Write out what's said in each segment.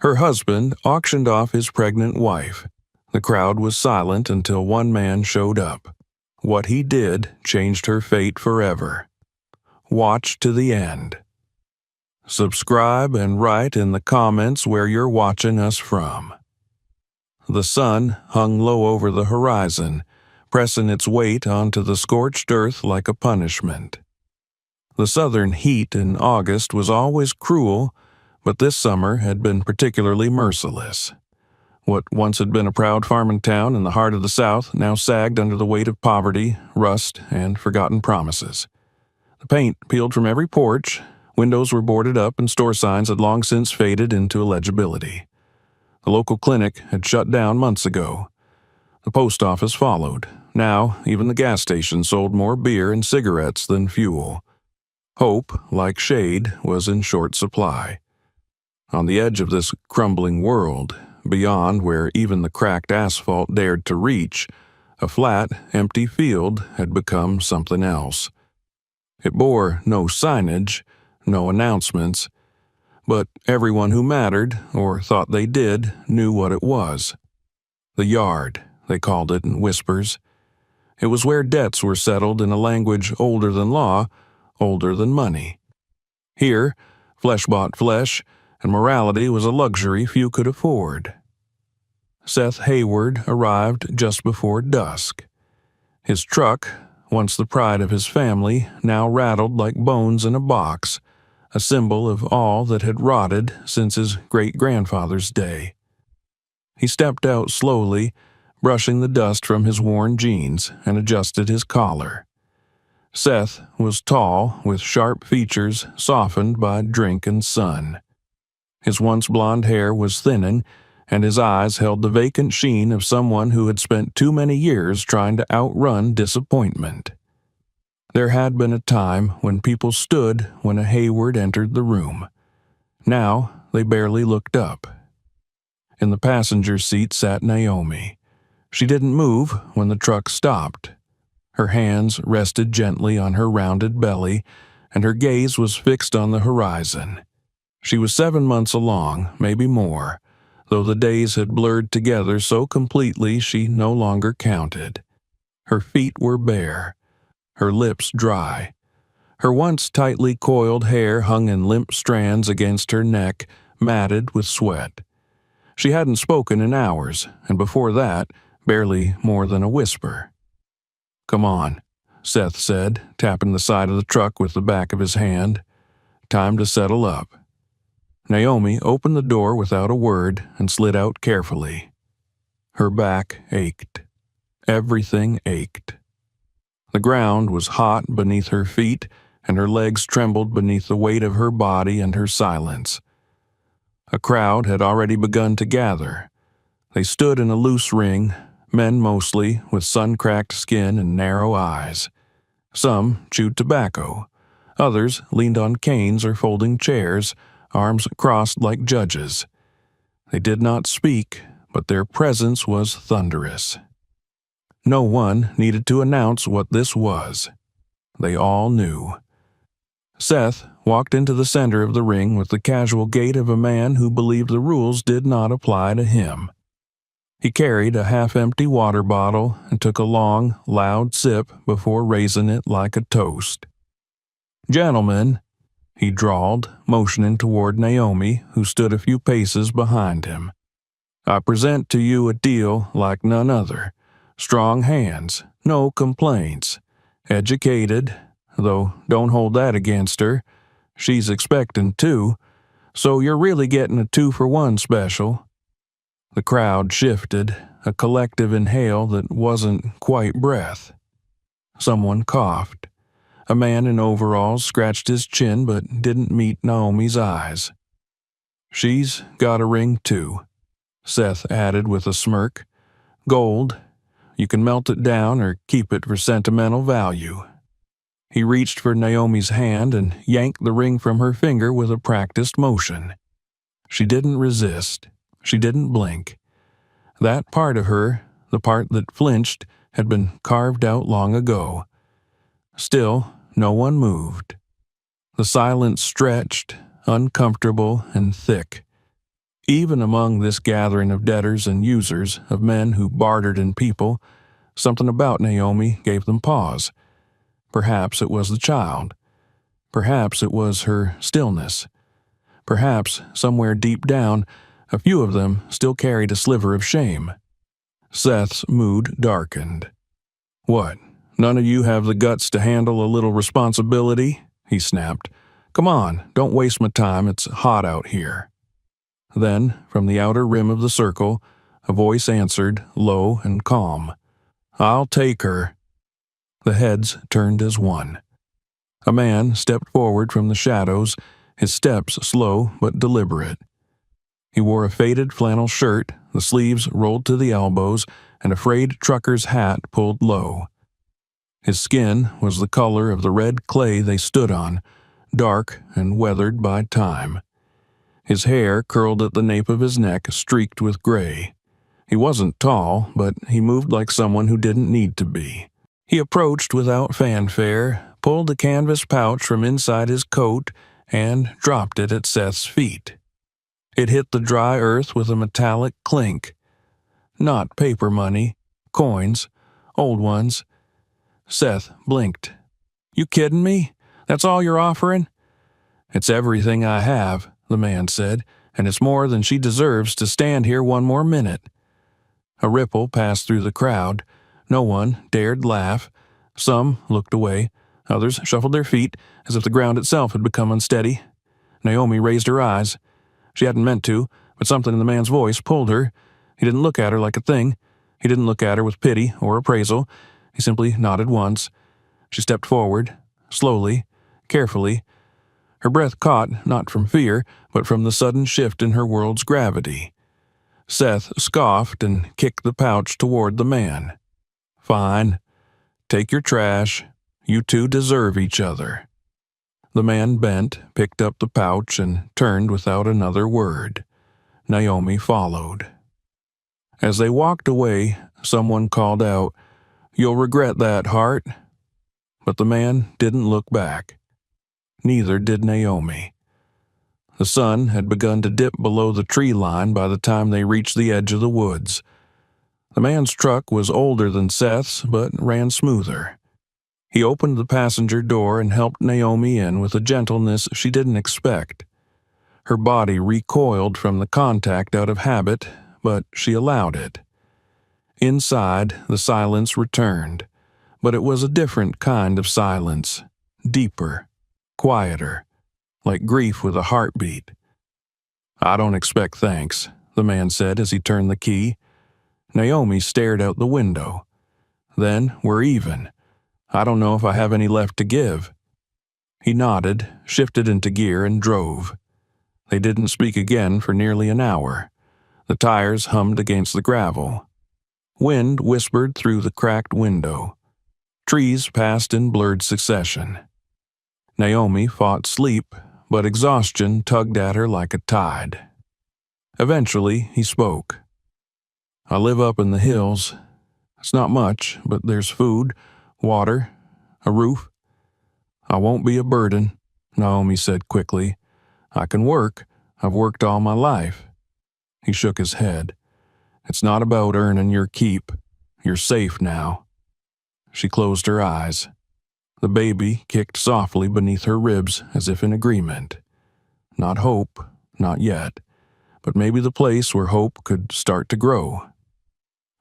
Her husband auctioned off his pregnant wife. The crowd was silent until one man showed up. What he did changed her fate forever. Watch to the end. Subscribe and write in the comments where you're watching us from. The sun hung low over the horizon, pressing its weight onto the scorched earth like a punishment. The southern heat in August was always cruel, but this summer had been particularly merciless. What once had been a proud farming town in the heart of the South now sagged under the weight of poverty, rust, and forgotten promises. The paint peeled from every porch, windows were boarded up, and store signs had long since faded into illegibility. The local clinic had shut down months ago. The post office followed. Now, even the gas station sold more beer and cigarettes than fuel. Hope, like shade, was in short supply. On the edge of this crumbling world, beyond where even the cracked asphalt dared to reach, a flat, empty field had become something else. It bore no signage, no announcements, but everyone who mattered, or thought they did, knew what it was. The yard, they called it in whispers. It was where debts were settled in a language older than law, older than money. Here, flesh bought flesh, and morality was a luxury few could afford. Seth Hayward arrived just before dusk. His truck, once the pride of his family, now rattled like bones in a box, a symbol of all that had rotted since his great-grandfather's day. He stepped out slowly, brushing the dust from his worn jeans, and adjusted his collar. Seth was tall, with sharp features softened by drink and sun. His once blond hair was thinning, and his eyes held the vacant sheen of someone who had spent too many years trying to outrun disappointment. There had been a time when people stood when a Hayward entered the room. Now they barely looked up. In the passenger seat sat Naomi. She didn't move when the truck stopped. Her hands rested gently on her rounded belly, and her gaze was fixed on the horizon. She was 7 months along, maybe more, though the days had blurred together so completely she no longer counted. Her feet were bare, her lips dry. Her once tightly coiled hair hung in limp strands against her neck, matted with sweat. She hadn't spoken in hours, and before that, barely more than a whisper. "Come on," Seth said, tapping the side of the truck with the back of his hand. "Time to settle up." Naomi opened the door without a word and slid out carefully. Her back ached. Everything ached. The ground was hot beneath her feet, and her legs trembled beneath the weight of her body and her silence. A crowd had already begun to gather. They stood in a loose ring, men mostly, with sun-cracked skin and narrow eyes. Some chewed tobacco. Others leaned on canes or folding chairs, arms crossed like judges. They did not speak, but their presence was thunderous. No one needed to announce what this was. They all knew. Seth walked into the center of the ring with the casual gait of a man who believed the rules did not apply to him. He carried a half-empty water bottle and took a long, loud sip before raising it like a toast. "Gentlemen," he drawled, motioning toward Naomi, who stood a few paces behind him, "I present to you a deal like none other. Strong hands, no complaints. Educated, though don't hold that against her. She's expecting 2, so you're really getting a 2-for-1 special." The crowd shifted, a collective inhale that wasn't quite breath. Someone coughed. A man in overalls scratched his chin but didn't meet Naomi's eyes. "She's got a ring too," Seth added with a smirk. "Gold. You can melt it down or keep it for sentimental value." He reached for Naomi's hand and yanked the ring from her finger with a practiced motion. She didn't resist. She didn't blink. That part of her, the part that flinched, had been carved out long ago. Still, no one moved. The silence stretched, uncomfortable and thick. Even among this gathering of debtors and users, of men who bartered in people, something about Naomi gave them pause. Perhaps it was the child. Perhaps it was her stillness. Perhaps, somewhere deep down, a few of them still carried a sliver of shame. Seth's mood darkened. "What, none of you have the guts to handle a little responsibility?" he snapped. "Come on, don't waste my time, it's hot out here." Then, from the outer rim of the circle, a voice answered, low and calm. "I'll take her." The heads turned as one. A man stepped forward from the shadows, his steps slow but deliberate. He wore a faded flannel shirt, the sleeves rolled to the elbows, and a frayed trucker's hat pulled low. His skin was the color of the red clay they stood on, dark and weathered by time. His hair curled at the nape of his neck, streaked with gray. He wasn't tall, but he moved like someone who didn't need to be. He approached without fanfare, pulled a canvas pouch from inside his coat, and dropped it at Seth's feet. It hit the dry earth with a metallic clink. Not paper money, coins, old ones. Seth blinked. "You kidding me? That's all you're offering?" "It's everything I have," the man said, "and it's more than she deserves to stand here one more minute." A ripple passed through the crowd. No one dared laugh. Some looked away. Others shuffled their feet, as if the ground itself had become unsteady. Naomi raised her eyes. She hadn't meant to, but something in the man's voice pulled her. He didn't look at her like a thing. He didn't look at her with pity or appraisal. He simply nodded once. She stepped forward, slowly, carefully. Her breath caught, not from fear, but from the sudden shift in her world's gravity. Seth scoffed and kicked the pouch toward the man. "Fine. Take your trash. You two deserve each other." The man bent, picked up the pouch, and turned without another word. Naomi followed. As they walked away, someone called out, "You'll regret that, Hart." But the man didn't look back. Neither did Naomi. The sun had begun to dip below the tree line by the time they reached the edge of the woods. The man's truck was older than Seth's, but ran smoother. He opened the passenger door and helped Naomi in with a gentleness she didn't expect. Her body recoiled from the contact out of habit, but she allowed it. Inside, the silence returned, but it was a different kind of silence, deeper, quieter, like grief with a heartbeat. "I don't expect thanks," the man said as he turned the key. Naomi stared out the window. "Then we're even. I don't know if I have any left to give." He nodded, shifted into gear, and drove. They didn't speak again for nearly an hour. The tires hummed against the gravel. Wind whispered through the cracked window. Trees passed in blurred succession. Naomi fought sleep, but exhaustion tugged at her like a tide. Eventually, he spoke. "I live up in the hills. It's not much, but there's food, water, a roof. I won't be a burden," Naomi said quickly. "I can work. I've worked all my life." He shook his head. "It's not about earning your keep. You're safe now." She closed her eyes. The baby kicked softly beneath her ribs as if in agreement. Not hope, not yet, but maybe the place where hope could start to grow.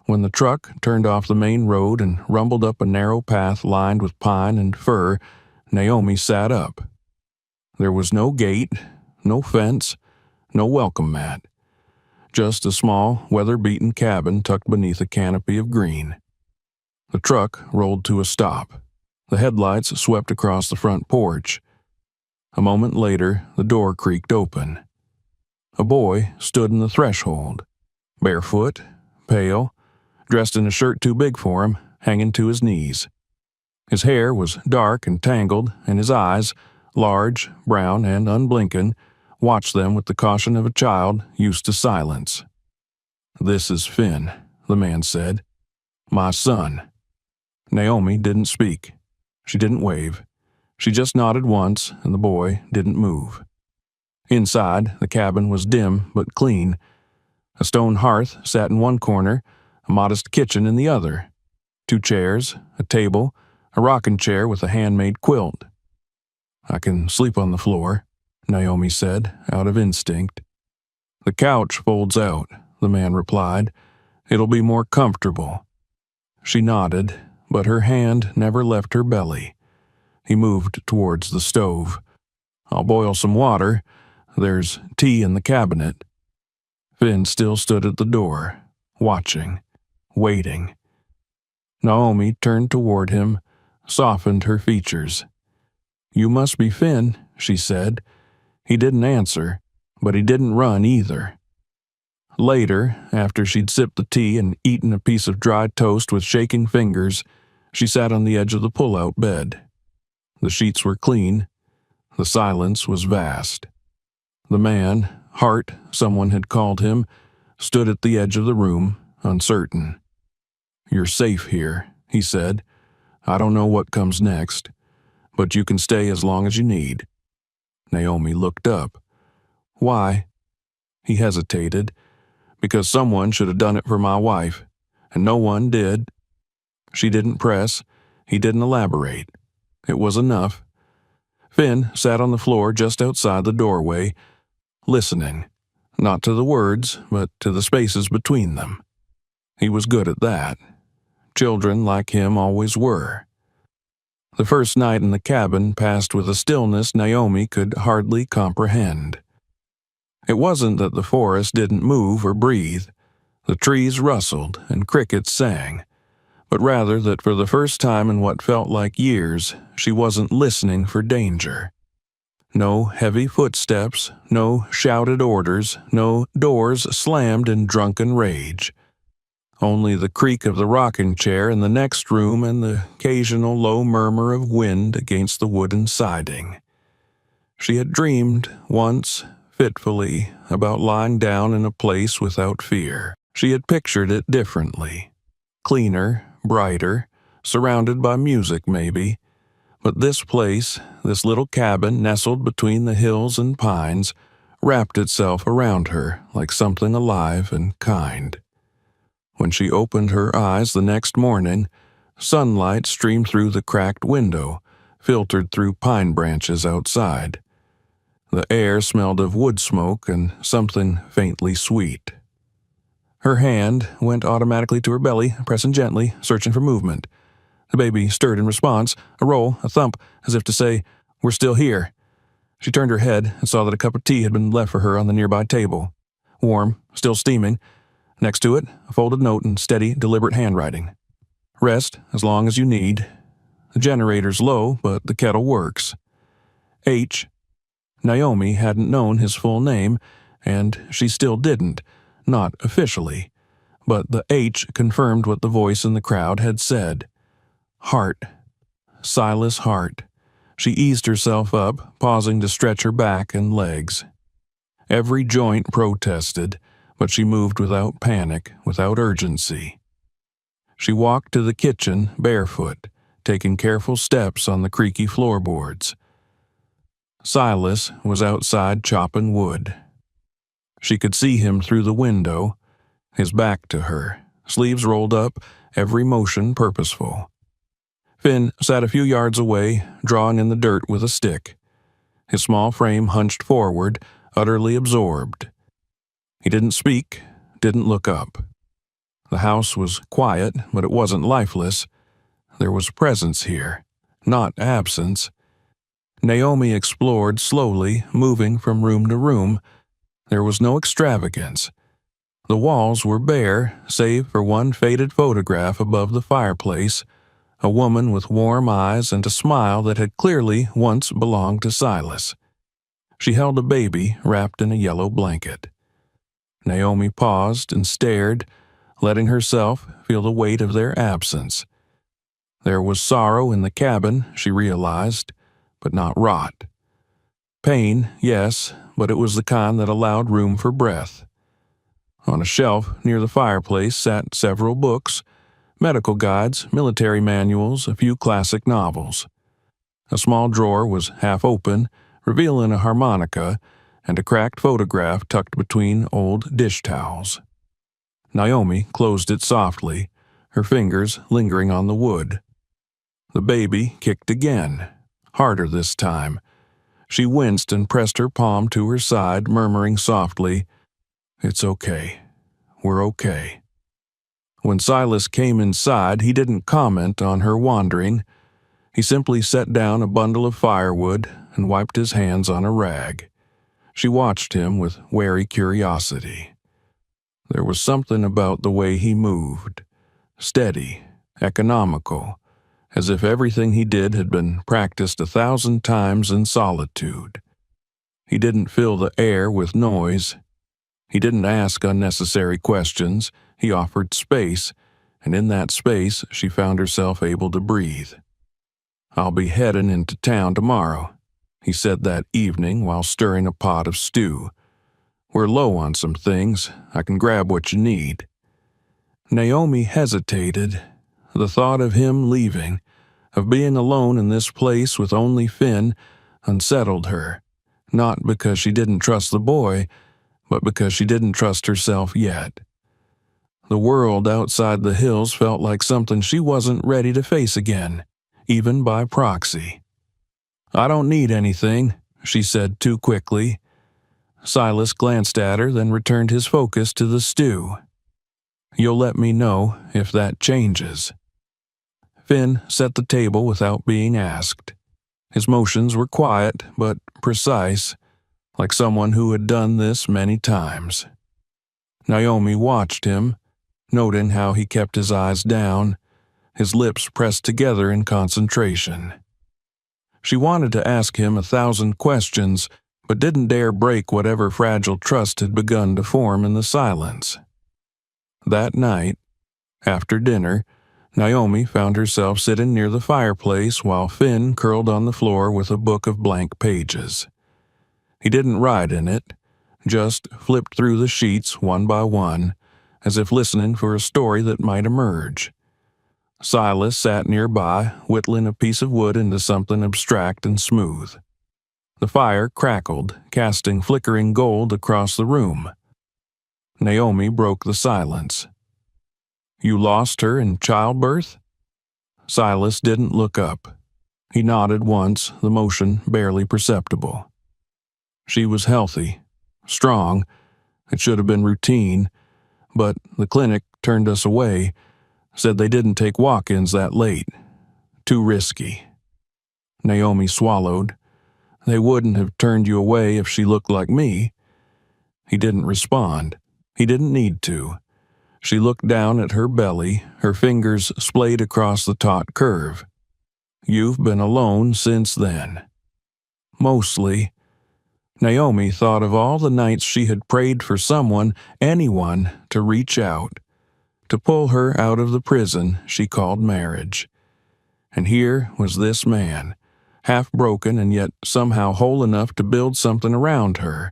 When the truck turned off the main road and rumbled up a narrow path lined with pine and fir, Naomi sat up. There was no gate, no fence, no welcome mat. Just a small, weather-beaten cabin tucked beneath a canopy of green. The truck rolled to a stop. The headlights swept across the front porch. A moment later, the door creaked open. A boy stood in the threshold, barefoot, pale, dressed in a shirt too big for him, hanging to his knees. His hair was dark and tangled, and his eyes, large, brown, and unblinking, watched them with the caution of a child used to silence. "This is Finn," the man said. "My son." Naomi didn't speak. She didn't wave. She just nodded once, and the boy didn't move. Inside, the cabin was dim but clean. A stone hearth sat in one corner, a modest kitchen in the other. 2 chairs, a table, a rocking chair with a handmade quilt. "I can sleep on the floor," Naomi said, out of instinct. "The couch folds out," the man replied. "It'll be more comfortable." She nodded, but her hand never left her belly. He moved towards the stove. "I'll boil some water. There's tea in the cabinet." Finn still stood at the door, watching, waiting. Naomi turned toward him, softened her features. "You must be Finn," she said. He didn't answer, but he didn't run either. Later, after she'd sipped the tea and eaten a piece of dry toast with shaking fingers, she sat on the edge of the pull-out bed. The sheets were clean. The silence was vast. The man, Hart, someone had called him, stood at the edge of the room, uncertain. "You're safe here," he said. "I don't know what comes next, but you can stay as long as you need." Naomi looked up. "Why?" He hesitated. "Because someone should have done it for my wife, and no one did." She didn't press. He didn't elaborate. It was enough. Finn sat on the floor just outside the doorway, listening, not to the words, but to the spaces between them. He was good at that. Children like him always were. The first night in the cabin passed with a stillness Naomi could hardly comprehend. It wasn't that the forest didn't move or breathe. The trees rustled and crickets sang, but rather that for the first time in what felt like years, she wasn't listening for danger. No heavy footsteps, no shouted orders, no doors slammed in drunken rage. Only the creak of the rocking chair in the next room and the occasional low murmur of wind against the wooden siding. She had dreamed, once, fitfully, about lying down in a place without fear. She had pictured it differently. Cleaner, brighter, surrounded by music maybe. But this place, this little cabin nestled between the hills and pines, wrapped itself around her like something alive and kind. When she opened her eyes the next morning, sunlight streamed through the cracked window, filtered through pine branches outside. The air smelled of wood smoke and something faintly sweet. Her hand went automatically to her belly, pressing gently, searching for movement. The baby stirred in response, a roll, a thump, as if to say, "We're still here." She turned her head and saw that a cup of tea had been left for her on the nearby table. Warm, still steaming. Next to it, a folded note in steady, deliberate handwriting. "Rest as long as you need. The generator's low, but the kettle works. H." Naomi hadn't known his full name, and she still didn't, not officially. But the H confirmed what the voice in the crowd had said. Hart. Silas Hart. She eased herself up, pausing to stretch her back and legs. Every joint protested, but she moved without panic, without urgency. She walked to the kitchen barefoot, taking careful steps on the creaky floorboards. Silas was outside chopping wood. She could see him through the window, his back to her, sleeves rolled up, every motion purposeful. Finn sat a few yards away, drawing in the dirt with a stick. His small frame hunched forward, utterly absorbed. He didn't speak, didn't look up. The house was quiet, but it wasn't lifeless. There was presence here, not absence. Naomi explored slowly, moving from room to room. There was no extravagance. The walls were bare, save for one faded photograph above the fireplace, a woman with warm eyes and a smile that had clearly once belonged to Silas. She held a baby wrapped in a yellow blanket. Naomi paused and stared, letting herself feel the weight of their absence. There was sorrow in the cabin, she realized, but not rot. Pain, yes, but it was the kind that allowed room for breath. On a shelf near the fireplace sat several books, medical guides, military manuals, a few classic novels. A small drawer was half open, revealing a harmonica, and a cracked photograph tucked between old dish towels. Naomi closed it softly, her fingers lingering on the wood. The baby kicked again, harder this time. She winced and pressed her palm to her side, murmuring softly, "It's okay. We're okay." When Silas came inside, he didn't comment on her wandering. He simply set down a bundle of firewood and wiped his hands on a rag. She watched him with wary curiosity. There was something about the way he moved, steady, economical, as if everything he did had been practiced 1,000 times in solitude. He didn't fill the air with noise. He didn't ask unnecessary questions. He offered space, and in that space she found herself able to breathe. "I'll be heading into town tomorrow," he said that evening while stirring a pot of stew. "We're low on some things. I can grab what you need." Naomi hesitated. The thought of him leaving, of being alone in this place with only Finn, unsettled her, not because she didn't trust the boy, but because she didn't trust herself yet. The world outside the hills felt like something she wasn't ready to face again, even by proxy. "I don't need anything," she said too quickly. Silas glanced at her, then returned his focus to the stew. "You'll let me know if that changes." Finn set the table without being asked. His motions were quiet but precise, like someone who had done this many times. Naomi watched him, noting how he kept his eyes down, his lips pressed together in concentration. She wanted to ask him 1,000 questions, but didn't dare break whatever fragile trust had begun to form in the silence. That night, after dinner, Naomi found herself sitting near the fireplace while Finn curled on the floor with a book of blank pages. He didn't write in it, just flipped through the sheets one by one, as if listening for a story that might emerge. Silas sat nearby, whittling a piece of wood into something abstract and smooth. The fire crackled, casting flickering gold across the room. Naomi broke the silence. "You lost her in childbirth?" Silas didn't look up. He nodded once, the motion barely perceptible. "She was healthy, strong. It should have been routine, but the clinic turned us away, said they didn't take walk-ins that late. Too risky." Naomi swallowed. "They wouldn't have turned you away if she looked like me." He didn't respond. He didn't need to. She looked down at her belly, her fingers splayed across the taut curve. "You've been alone since then." "Mostly." Naomi thought of all the nights she had prayed for someone, anyone, to reach out, to pull her out of the prison she called marriage. And here was this man, half broken and yet somehow whole enough to build something around her.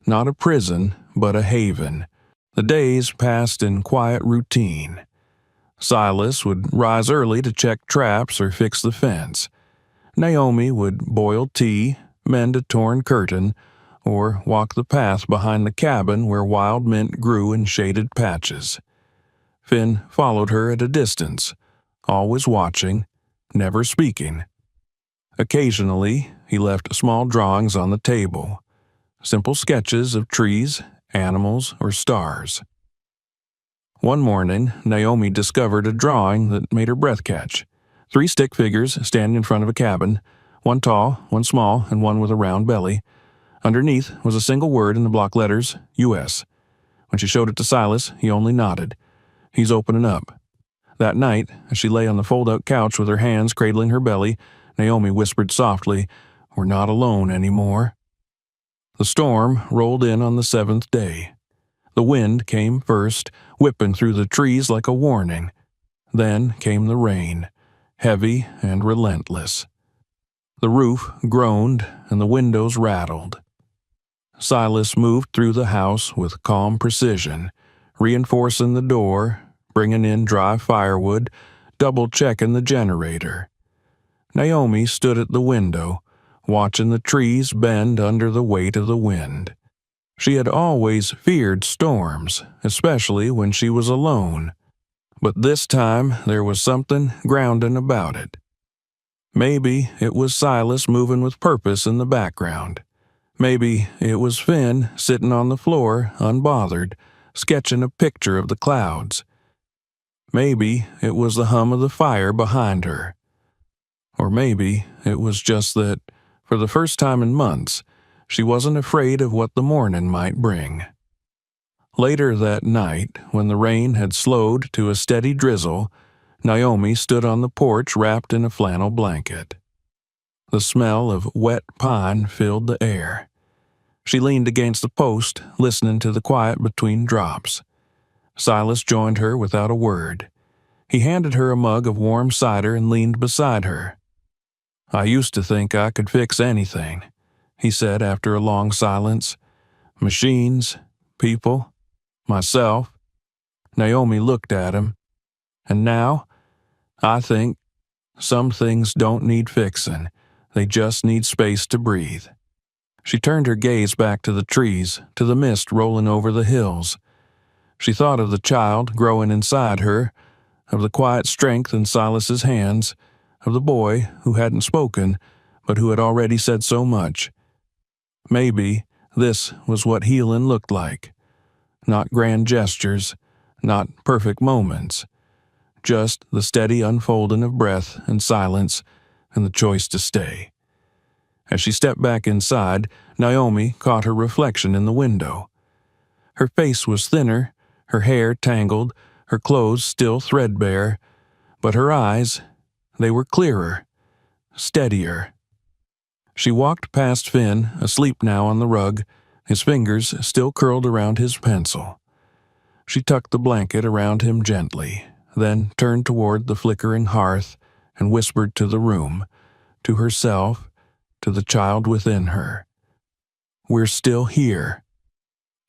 Not a prison, but a haven. The days passed in quiet routine. Silas would rise early to check traps or fix the fence. Naomi would boil tea, mend a torn curtain, or walk the path behind the cabin where wild mint grew in shaded patches. Finn followed her at a distance, always watching, never speaking. Occasionally, he left small drawings on the table, simple sketches of trees, animals, or stars. One morning, Naomi discovered a drawing that made her breath catch. 3 stick figures standing in front of a cabin, one tall, one small, and one with a round belly. Underneath was a single word in the block letters, U.S. When she showed it to Silas, he only nodded. "He's opening up." That night, as she lay on the fold-out couch with her hands cradling her belly, Naomi whispered softly, "We're not alone anymore." The storm rolled in on the 7th day. The wind came first, whipping through the trees like a warning. Then came the rain, heavy and relentless. The roof groaned and the windows rattled. Silas moved through the house with calm precision, reinforcing the door, bringing in dry firewood, double-checking the generator. Naomi stood at the window, watching the trees bend under the weight of the wind. She had always feared storms, especially when she was alone, but this time there was something grounding about it. Maybe it was Silas moving with purpose in the background. Maybe it was Finn sitting on the floor, unbothered, sketching a picture of the clouds. Maybe it was the hum of the fire behind her. Or maybe it was just that, for the first time in months, she wasn't afraid of what the morning might bring. Later that night, when the rain had slowed to a steady drizzle, Naomi stood on the porch wrapped in a flannel blanket. The smell of wet pine filled the air. She leaned against the post, listening to the quiet between drops. Silas joined her without a word. He handed her a mug of warm cider and leaned beside her. "I used to think I could fix anything," he said after a long silence. "Machines, people, myself." Naomi looked at him. "And now, I think some things don't need fixing. They just need space to breathe." She turned her gaze back to the trees, to the mist rolling over the hills. She thought of the child growing inside her, of the quiet strength in Silas's hands, of the boy who hadn't spoken, but who had already said so much. Maybe this was what healing looked like. Not grand gestures, not perfect moments, just the steady unfolding of breath and silence and the choice to stay. As she stepped back inside, Naomi caught her reflection in the window. Her face was thinner, her hair tangled, her clothes still threadbare, but her eyes, they were clearer, steadier. She walked past Finn, asleep now on the rug, his fingers still curled around his pencil. She tucked the blanket around him gently, then turned toward the flickering hearth and whispered to the room, to herself, to the child within her. "We're still here."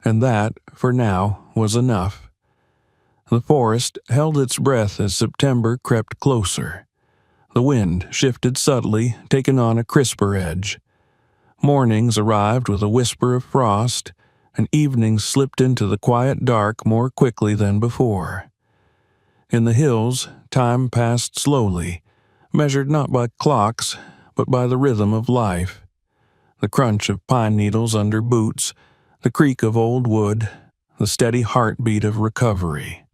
And that, for now, was enough. The forest held its breath as September crept closer. The wind shifted subtly, taking on a crisper edge. Mornings arrived with a whisper of frost, and evenings slipped into the quiet dark more quickly than before. In the hills, time passed slowly, measured not by clocks, but by the rhythm of life. The crunch of pine needles under boots, the creak of old wood, the steady heartbeat of recovery.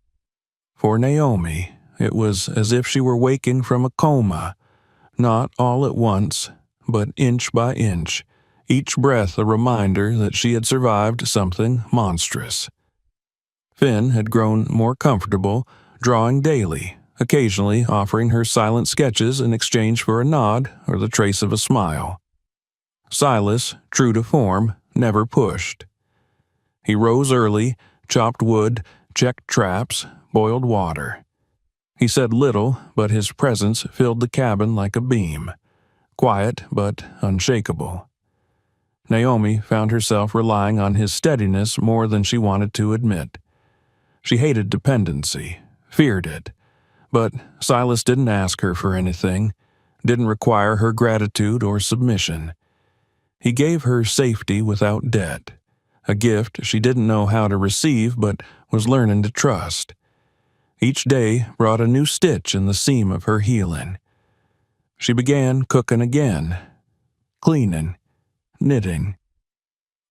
For Naomi, it was as if she were waking from a coma, not all at once, but inch by inch, each breath a reminder that she had survived something monstrous. Finn had grown more comfortable, drawing daily, occasionally offering her silent sketches in exchange for a nod or the trace of a smile. Silas, true to form, never pushed. He rose early, chopped wood, checked traps, boiled water. He said little, but his presence filled the cabin like a beam, quiet but unshakable. Naomi found herself relying on his steadiness more than she wanted to admit. She hated dependency, feared it, but Silas didn't ask her for anything, didn't require her gratitude or submission. He gave her safety without debt, a gift she didn't know how to receive but was learning to trust. Each day brought a new stitch in the seam of her healing. She began cooking again, cleaning, knitting.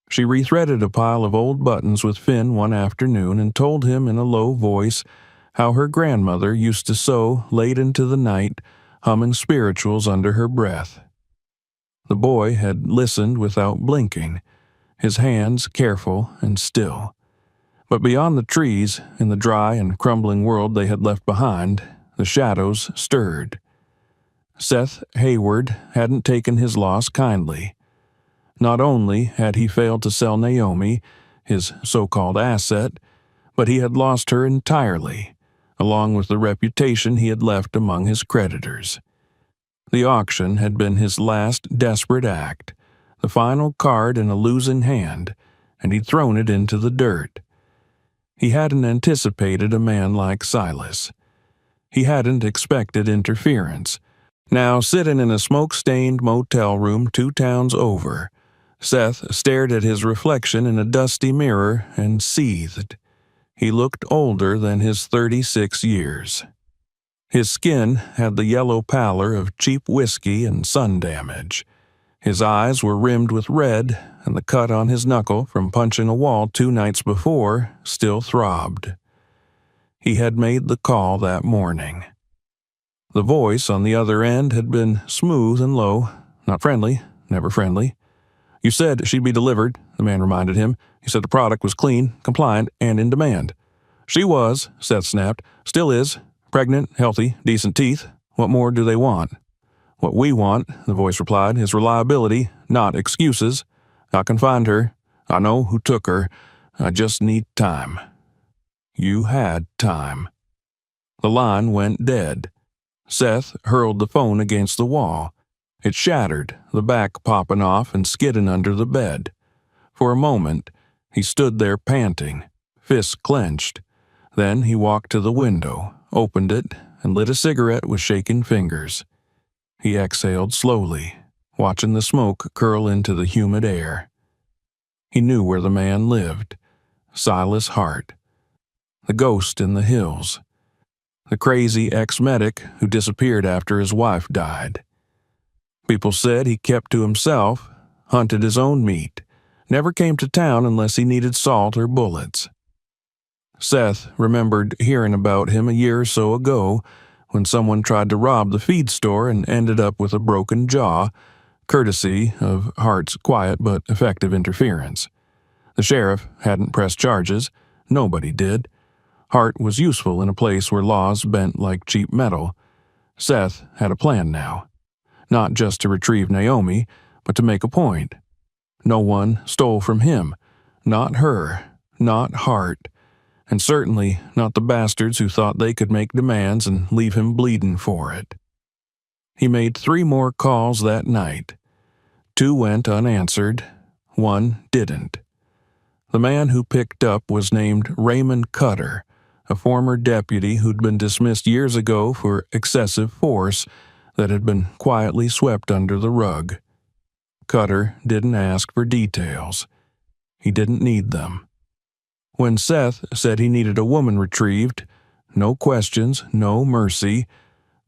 She rethreaded a pile of old buttons with Finn one afternoon and told him in a low voice how her grandmother used to sew late into the night, humming spirituals under her breath. The boy had listened without blinking, his hands careful and still. But beyond the trees, in the dry and crumbling world they had left behind, the shadows stirred. Seth Hayward hadn't taken his loss kindly. Not only had he failed to sell Naomi, his so-called asset, but he had lost her entirely, along with the reputation he had left among his creditors. The auction had been his last desperate act, the final card in a losing hand, and he'd thrown it into the dirt. He hadn't anticipated a man like Silas. He hadn't expected interference, Now, sitting in a smoke-stained motel room 2 towns over, Seth stared at his reflection in a dusty mirror and seethed. He looked older than his 36 years. His skin had the yellow pallor of cheap whiskey and sun damage. His eyes were rimmed with red, and the cut on his knuckle from punching a wall 2 nights before still throbbed. He had made the call that morning. The voice on the other end had been smooth and low, not friendly, never friendly. "You said she'd be delivered," the man reminded him. "You said the product was clean, compliant, and in demand." "She was," Seth snapped. "Still is. Pregnant, healthy, decent teeth. What more do they want?" "What we want," the voice replied, "is reliability, not excuses. I can find her. I know who took her. I just need time." You had time. The line went dead. Seth hurled the phone against the wall. It shattered, the back popping off and skidding under the bed. For a moment, he stood there panting, fists clenched. Then he walked to the window, opened it, and lit a cigarette with shaking fingers. He exhaled slowly, watching the smoke curl into the humid air. He knew where the man lived. Silas Hart. The ghost in the hills. The crazy ex-medic who disappeared after his wife died. People said he kept to himself, hunted his own meat, never came to town unless he needed salt or bullets. Seth remembered hearing about him a year or so ago when someone tried to rob the feed store and ended up with a broken jaw, courtesy of Hart's quiet but effective interference. The sheriff hadn't pressed charges. Nobody did. Hart was useful in a place where laws bent like cheap metal. Seth had a plan now. Not just to retrieve Naomi, but to make a point. No one stole from him. Not her. Not Hart. And certainly not the bastards who thought they could make demands and leave him bleeding for it. He made 3 more calls that night. 2 went unanswered. 1 didn't. The man who picked up was named Raymond Cutter, a former deputy who'd been dismissed years ago for excessive force that had been quietly swept under the rug. Cutter didn't ask for details. He didn't need them. When Seth said he needed a woman retrieved, no questions, no mercy,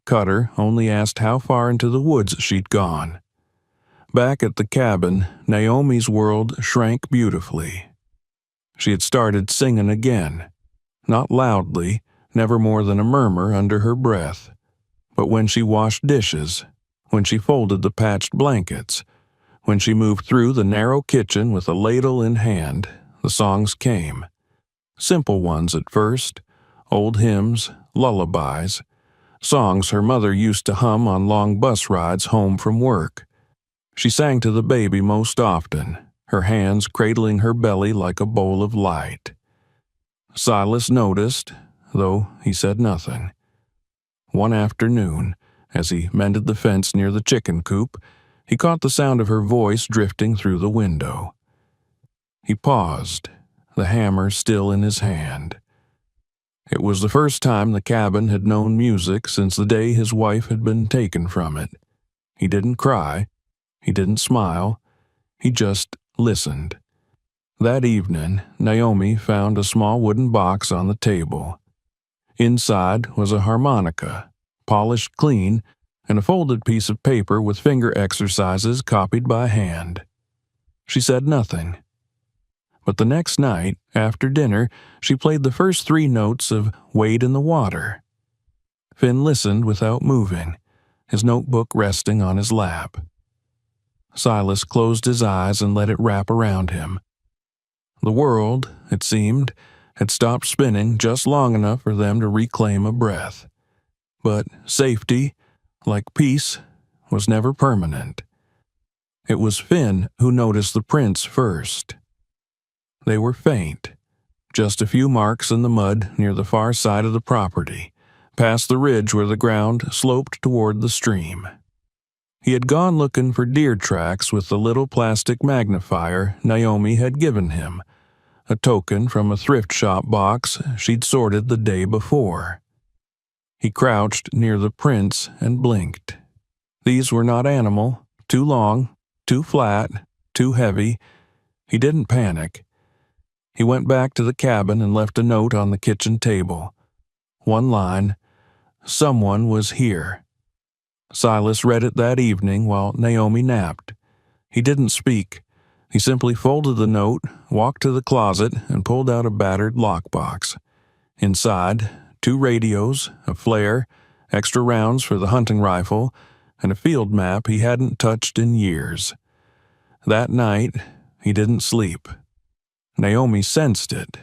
Cutter only asked how far into the woods she'd gone. Back at the cabin, Naomi's world shrank beautifully. She had started singing again. Not loudly, never more than a murmur under her breath. But when she washed dishes, when she folded the patched blankets, when she moved through the narrow kitchen with a ladle in hand, the songs came. Simple ones at first, old hymns, lullabies, songs her mother used to hum on long bus rides home from work. She sang to the baby most often, her hands cradling her belly like a bowl of light. Silas noticed, though he said nothing. One afternoon, as he mended the fence near the chicken coop, he caught the sound of her voice drifting through the window. He paused, the hammer still in his hand. It was the first time the cabin had known music since the day his wife had been taken from it. He didn't cry. He didn't smile. He just listened. That evening, Naomi found a small wooden box on the table. Inside was a harmonica, polished clean, and a folded piece of paper with finger exercises copied by hand. She said nothing. But the next night, after dinner, she played the first 3 notes of Wade in the Water. Finn listened without moving, his notebook resting on his lap. Silas closed his eyes and let it wrap around him. The world, it seemed, had stopped spinning just long enough for them to reclaim a breath. But safety, like peace, was never permanent. It was Finn who noticed the prints first. They were faint, just a few marks in the mud near the far side of the property, past the ridge where the ground sloped toward the stream. He had gone looking for deer tracks with the little plastic magnifier Naomi had given him, a token from a thrift shop box she'd sorted the day before. He crouched near the prints and blinked. These were not animal, too long, too flat, too heavy. He didn't panic. He went back to the cabin and left a note on the kitchen table. One line, "Someone was here." Silas read it that evening while Naomi napped. He didn't speak. He simply folded the note, walked to the closet, and pulled out a battered lockbox. Inside, 2 radios, a flare, extra rounds for the hunting rifle, and a field map he hadn't touched in years. That night, he didn't sleep. Naomi sensed it.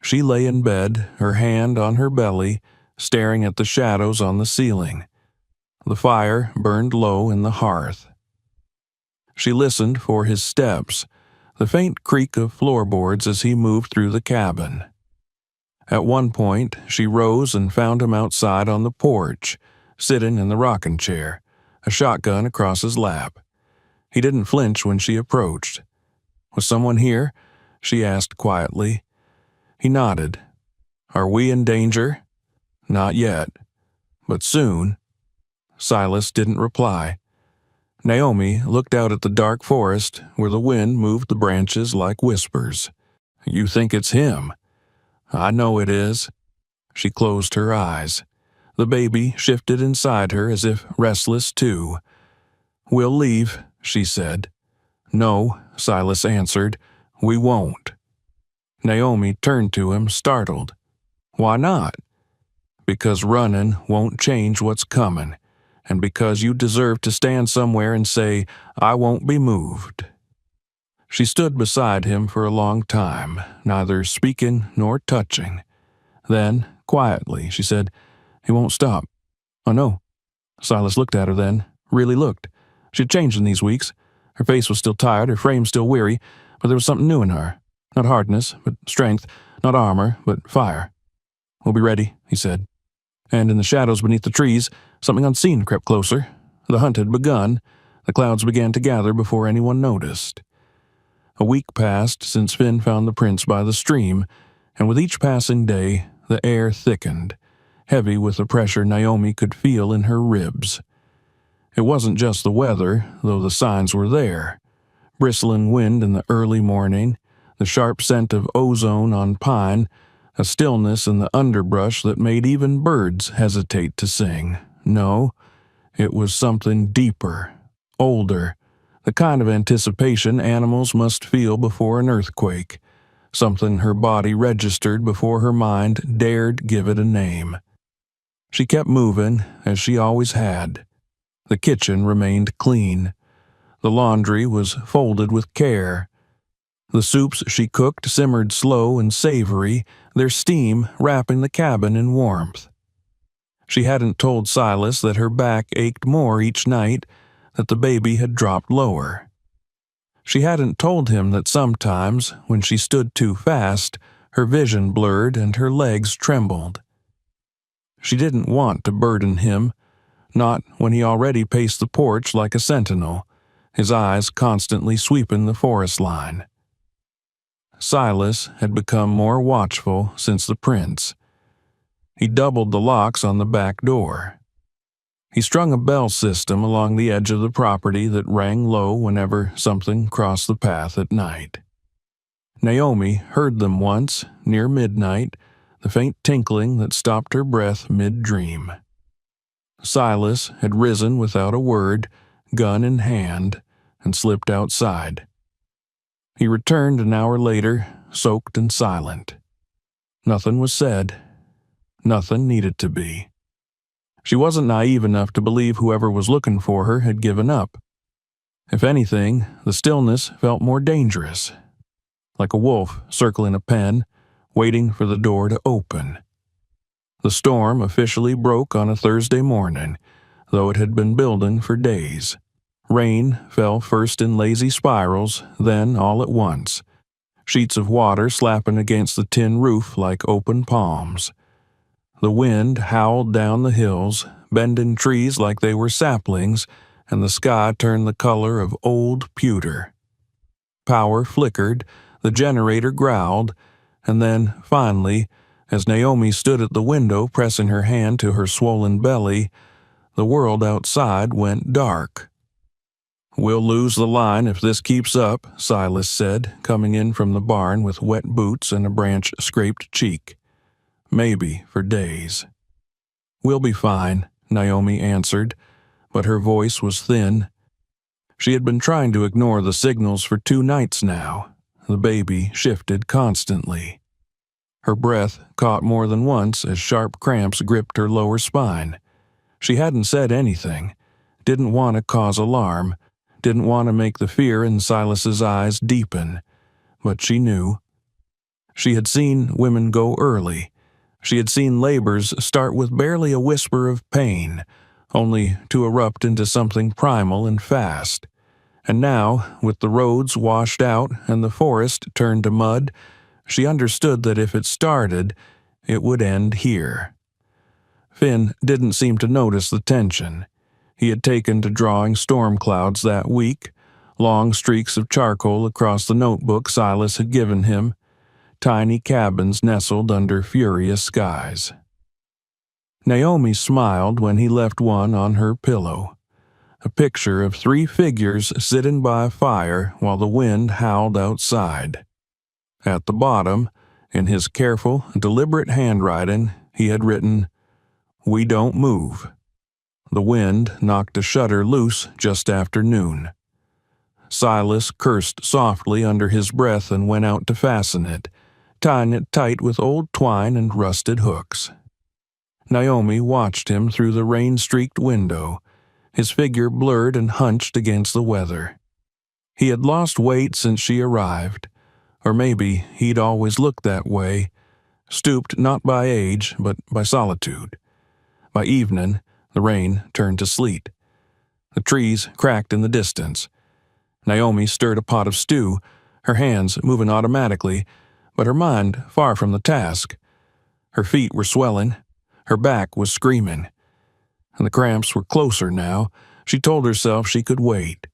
She lay in bed, her hand on her belly, staring at the shadows on the ceiling. The fire burned low in the hearth. She listened for his steps, the faint creak of floorboards as he moved through the cabin. At one point, she rose and found him outside on the porch, sitting in the rocking chair, a shotgun across his lap. He didn't flinch when she approached. "Was someone here?" she asked quietly. He nodded. "Are we in danger?" "Not yet. But soon." Silas didn't reply. Naomi looked out at the dark forest where the wind moved the branches like whispers. "You think it's him?" "I know it is." She closed her eyes. The baby shifted inside her as if restless too. "We'll leave," she said. "No," Silas answered. "We won't." Naomi turned to him, startled. "Why not?" "Because running won't change what's coming, and because you deserve to stand somewhere and say, 'I won't be moved.'" She stood beside him for a long time, neither speaking nor touching. Then, quietly, she said, "He won't stop." "Oh, no." Silas looked at her then, really looked. She had changed in these weeks. Her face was still tired, her frame still weary, but there was something new in her. Not hardness, but strength. Not armor, but fire. "We'll be ready," he said. And in the shadows beneath the trees, something unseen crept closer. The hunt had begun. The clouds began to gather before anyone noticed. A week passed since Finn found the prints by the stream, and with each passing day, the air thickened, heavy with the pressure Naomi could feel in her ribs. It wasn't just the weather, though the signs were there. Bristling wind in the early morning, the sharp scent of ozone on pine, a stillness in the underbrush that made even birds hesitate to sing. No, it was something deeper, older, the kind of anticipation animals must feel before an earthquake, something her body registered before her mind dared give it a name. She kept moving, as she always had. The kitchen remained clean. The laundry was folded with care. The soups she cooked simmered slow and savory, their steam wrapping the cabin in warmth. She hadn't told Silas that her back ached more each night, that the baby had dropped lower. She hadn't told him that sometimes, when she stood too fast, her vision blurred and her legs trembled. She didn't want to burden him, not when he already paced the porch like a sentinel, his eyes constantly sweeping the forest line. Silas had become more watchful since the prints. He doubled the locks on the back door. He strung a bell system along the edge of the property that rang low whenever something crossed the path at night. Naomi heard them once, near midnight, the faint tinkling that stopped her breath mid-dream. Silas had risen without a word, gun in hand, and slipped outside. He returned an hour later, soaked and silent. Nothing was said. Nothing needed to be. She wasn't naive enough to believe whoever was looking for her had given up. If anything, the stillness felt more dangerous, like a wolf circling a pen, waiting for the door to open. The storm officially broke on a Thursday morning, though it had been building for days. Rain fell first in lazy spirals, then all at once, sheets of water slapping against the tin roof like open palms. The wind howled down the hills, bending trees like they were saplings, and the sky turned the color of old pewter. Power flickered, the generator growled, and then, finally, as Naomi stood at the window pressing her hand to her swollen belly, the world outside went dark. "We'll lose the line if this keeps up," Silas said, coming in from the barn with wet boots and a branch-scraped cheek. "Maybe for days." "We'll be fine," Naomi answered, but her voice was thin. She had been trying to ignore the signals for 2 nights now. The baby shifted constantly. Her breath caught more than once as sharp cramps gripped her lower spine. She hadn't said anything, didn't want to cause alarm, didn't want to make the fear in Silas's eyes deepen, but she knew. She had seen women go early. She had seen labors start with barely a whisper of pain, only to erupt into something primal and fast. And now, with the roads washed out and the forest turned to mud, she understood that if it started, it would end here. Finn didn't seem to notice the tension. He had taken to drawing storm clouds that week, long streaks of charcoal across the notebook Silas had given him, tiny cabins nestled under furious skies. Naomi smiled when he left one on her pillow. A picture of 3 figures sitting by a fire while the wind howled outside. At the bottom, in his careful, deliberate handwriting, he had written, "We don't move." The wind knocked a shutter loose just after noon. Silas cursed softly under his breath and went out to fasten it, tying it tight with old twine and rusted hooks. Naomi watched him through the rain-streaked window, his figure blurred and hunched against the weather. He had lost weight since she arrived, or maybe he'd always looked that way, stooped not by age but by solitude. By evening, the rain turned to sleet. The trees cracked in the distance. Naomi stirred a pot of stew, her hands moving automatically, but her mind far from the task. Her feet were swelling, her back was screaming, and the cramps were closer now. She told herself she could wait.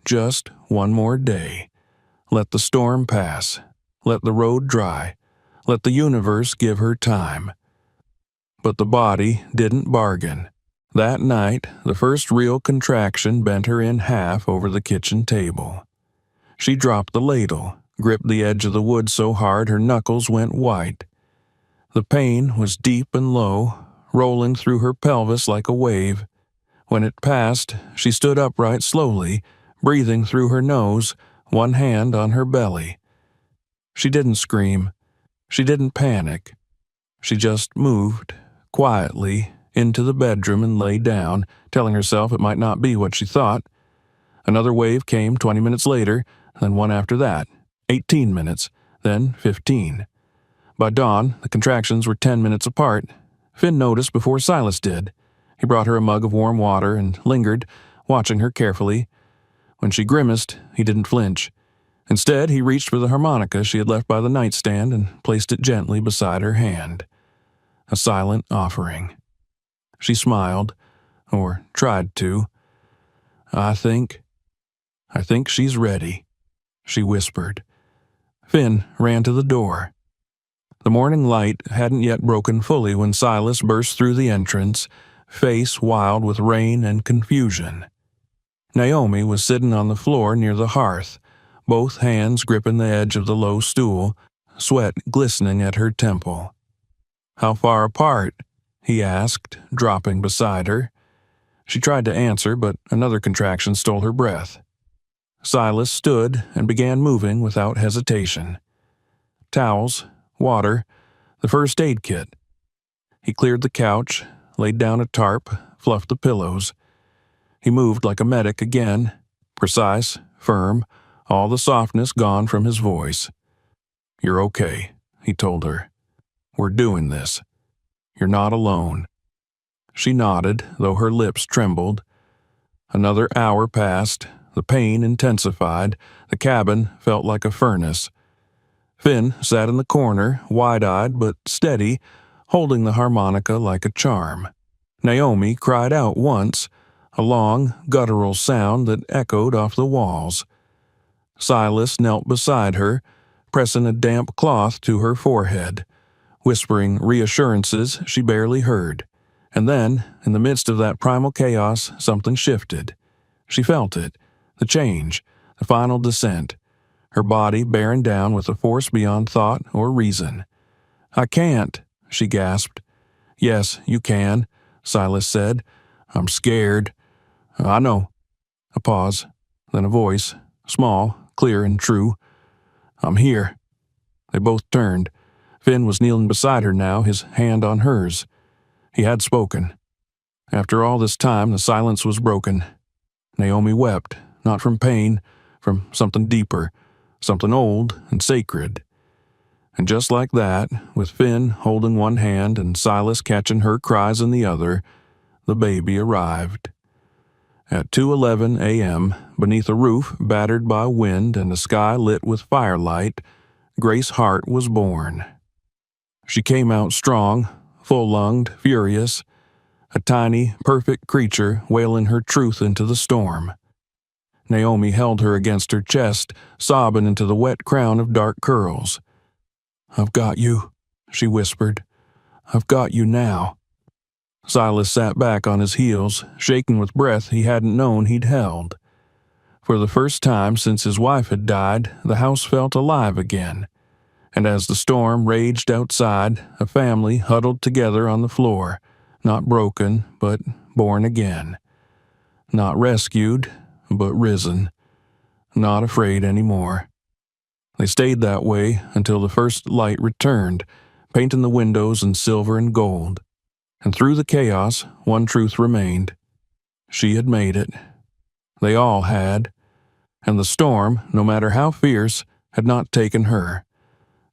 Just one more day. Let the storm pass. Let the road dry. Let the universe give her time. But the body didn't bargain. That night, the first real contraction bent her in half over the kitchen table. She dropped the ladle, gripped the edge of the wood so hard her knuckles went white. The pain was deep and low, rolling through her pelvis like a wave. When it passed, she stood upright slowly, breathing through her nose, one hand on her belly. She didn't scream. She didn't panic. She just moved, quietly, into the bedroom and lay down, telling herself it might not be what she thought. Another wave came 20 minutes later, then one after that, 18 minutes, then 15. By dawn, the contractions were 10 minutes apart. Finn noticed before Silas did. He brought her a mug of warm water and lingered, watching her carefully. When she grimaced, he didn't flinch. Instead, he reached for the harmonica she had left by the nightstand and placed it gently beside her hand. A silent offering. She smiled, or tried to. I think she's ready," she whispered. Finn ran to the door. The morning light hadn't yet broken fully when Silas burst through the entrance, face wild with rain and confusion. Naomi was sitting on the floor near the hearth, both hands gripping the edge of the low stool, sweat glistening at her temple. "How far apart?" he asked, dropping beside her. She tried to answer, but another contraction stole her breath. Silas stood and began moving without hesitation. Towels, water, the first aid kit. He cleared the couch, laid down a tarp, fluffed the pillows. He moved like a medic again, precise, firm, all the softness gone from his voice. "You're okay," he told her. "We're doing this. You're not alone." She nodded, though her lips trembled. Another hour passed. The pain intensified. The cabin felt like a furnace. Finn sat in the corner, wide-eyed but steady, holding the harmonica like a charm. Naomi cried out once, a long, guttural sound that echoed off the walls. Silas knelt beside her, pressing a damp cloth to her forehead, whispering reassurances she barely heard, And then, in the midst of that primal chaos, something shifted. She felt it, the change, the final descent, her body bearing down with a force beyond thought or reason. "I can't," she gasped. "Yes, you can," Silas said. "I'm scared." "I know." A pause, then a voice, small, clear, and true. "I'm here." They both turned. Finn was kneeling beside her now, his hand on hers. He had spoken. After all this time, the silence was broken. Naomi wept, not from pain, from something deeper, something old and sacred. And just like that, with Finn holding one hand and Silas catching her cries in the other, the baby arrived. At 2:11 a.m., beneath a roof battered by wind and a sky lit with firelight, Grace Hart was born. She came out strong, full-lunged, furious, a tiny, perfect creature wailing her truth into the storm. Naomi held her against her chest, sobbing into the wet crown of dark curls. "I've got you," she whispered. "I've got you now." Silas sat back on his heels, shaking with breath he hadn't known he'd held. For the first time since his wife had died, the house felt alive again. And as the storm raged outside, a family huddled together on the floor, not broken, but born again. Not rescued, but risen. Not afraid anymore. They stayed that way until the first light returned, painting the windows in silver and gold. And through the chaos, one truth remained. She had made it. They all had. And the storm, no matter how fierce, had not taken her.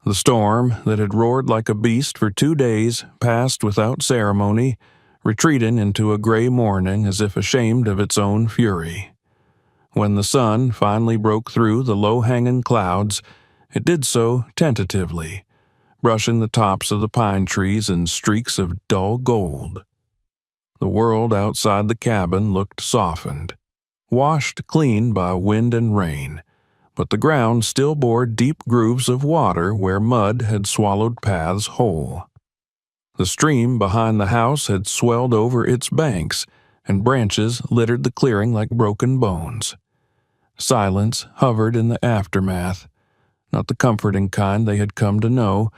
The storm that had roared like a beast for 2 days passed without ceremony, retreating into a gray morning as if ashamed of its own fury. When the sun finally broke through the low-hanging clouds, it did so tentatively, brushing the tops of the pine trees in streaks of dull gold. The world outside the cabin looked softened, washed clean by wind and rain, but the ground still bore deep grooves of water where mud had swallowed paths whole. The stream behind the house had swelled over its banks, and branches littered the clearing like broken bones. Silence hovered in the aftermath, not the comforting kind they had come to know,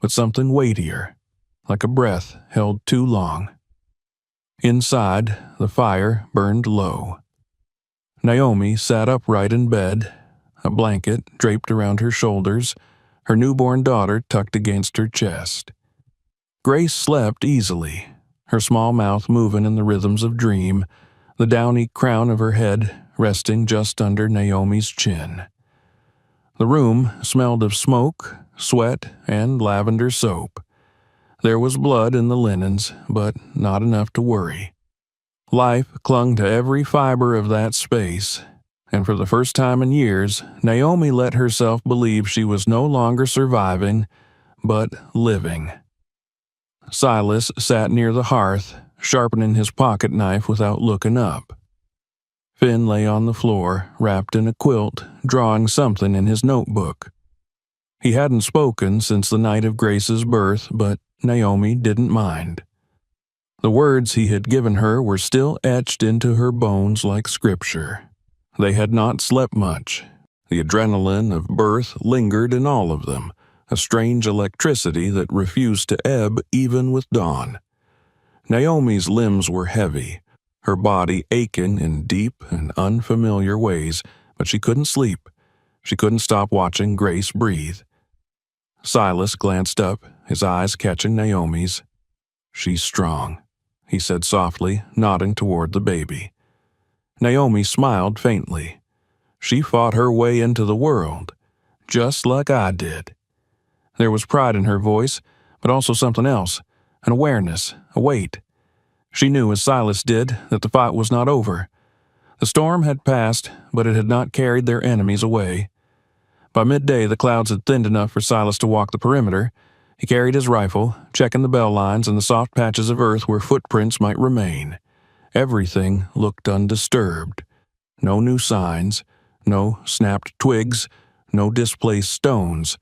but something weightier, like a breath held too long. Inside, the fire burned low. Naomi sat upright in bed, a blanket draped around her shoulders, her newborn daughter tucked against her chest. Grace slept easily, her small mouth moving in the rhythms of dream, the downy crown of her head resting just under Naomi's chin. The room smelled of smoke, sweat, and lavender soap. There was blood in the linens, but not enough to worry. Life clung to every fiber of that space, and for the first time in years, Naomi let herself believe she was no longer surviving, but living. Silas sat near the hearth, sharpening his pocket knife without looking up. Finn lay on the floor, wrapped in a quilt, drawing something in his notebook. He hadn't spoken since the night of Grace's birth, but Naomi didn't mind. The words he had given her were still etched into her bones like scripture. They had not slept much. The adrenaline of birth lingered in all of them, a strange electricity that refused to ebb even with dawn. Naomi's limbs were heavy, her body aching in deep and unfamiliar ways, but she couldn't sleep. She couldn't stop watching Grace breathe. Silas glanced up, his eyes catching Naomi's. "She's strong," he said softly, nodding toward the baby. Naomi smiled faintly. She fought her way into the world, just like I did. There was pride in her voice, but also something else, an awareness, a weight. She knew, as Silas did, that the fight was not over. The storm had passed, but it had not carried their enemies away. By midday, the clouds had thinned enough for Silas to walk the perimeter. He carried his rifle, checking the bell lines and the soft patches of earth where footprints might remain. Everything looked undisturbed. No new signs, no snapped twigs, no displaced stones.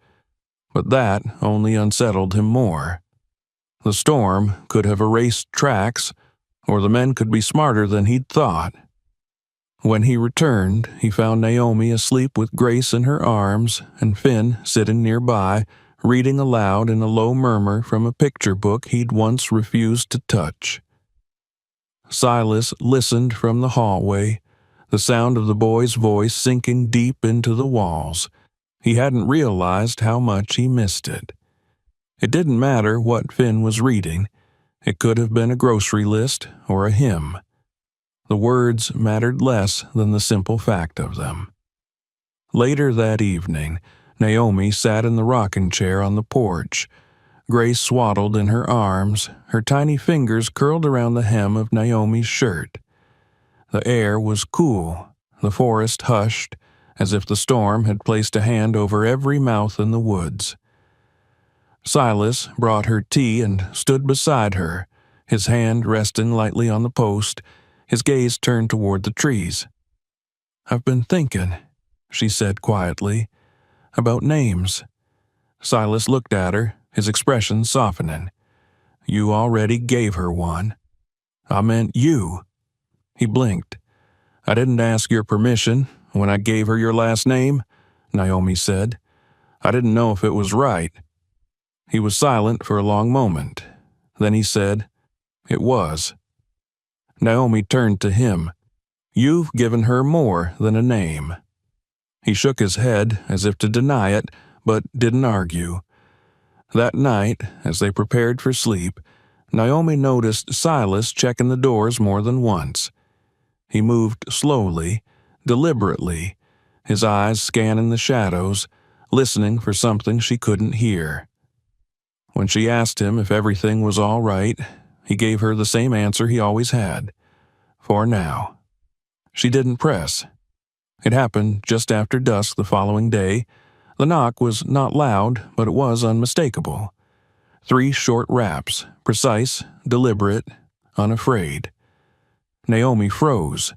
But that only unsettled him more. The storm could have erased tracks, or the men could be smarter than he'd thought. When he returned, he found Naomi asleep with Grace in her arms and Finn sitting nearby, reading aloud in a low murmur from a picture book he'd once refused to touch. Silas listened from the hallway, the sound of the boy's voice sinking deep into the walls. He hadn't realized how much he missed it. It didn't matter what Finn was reading. It could have been a grocery list or a hymn. The words mattered less than the simple fact of them. Later that evening, Naomi sat in the rocking chair on the porch, Grace swaddled in her arms, her tiny fingers curled around the hem of Naomi's shirt. The air was cool, the forest hushed, as if the storm had placed a hand over every mouth in the woods. Silas brought her tea and stood beside her, his hand resting lightly on the post, his gaze turned toward the trees. "I've been thinking," she said quietly, "about names." Silas looked at her, his expression softening. "You already gave her one." "I meant you." He blinked. "I didn't ask your permission when I gave her your last name," Naomi said. "I didn't know if it was right." He was silent for a long moment. Then he said, "It was." Naomi turned to him. "You've given her more than a name." He shook his head as if to deny it, but didn't argue. That night, as they prepared for sleep, Naomi noticed Silas checking the doors more than once. He moved slowly, deliberately, his eyes scanning the shadows, listening for something she couldn't hear. When she asked him if everything was all right, he gave her the same answer he always had. For now. She didn't press. It happened just after dusk the following day. The knock was not loud, but it was unmistakable. 3 short raps, precise, deliberate, unafraid. Naomi froze.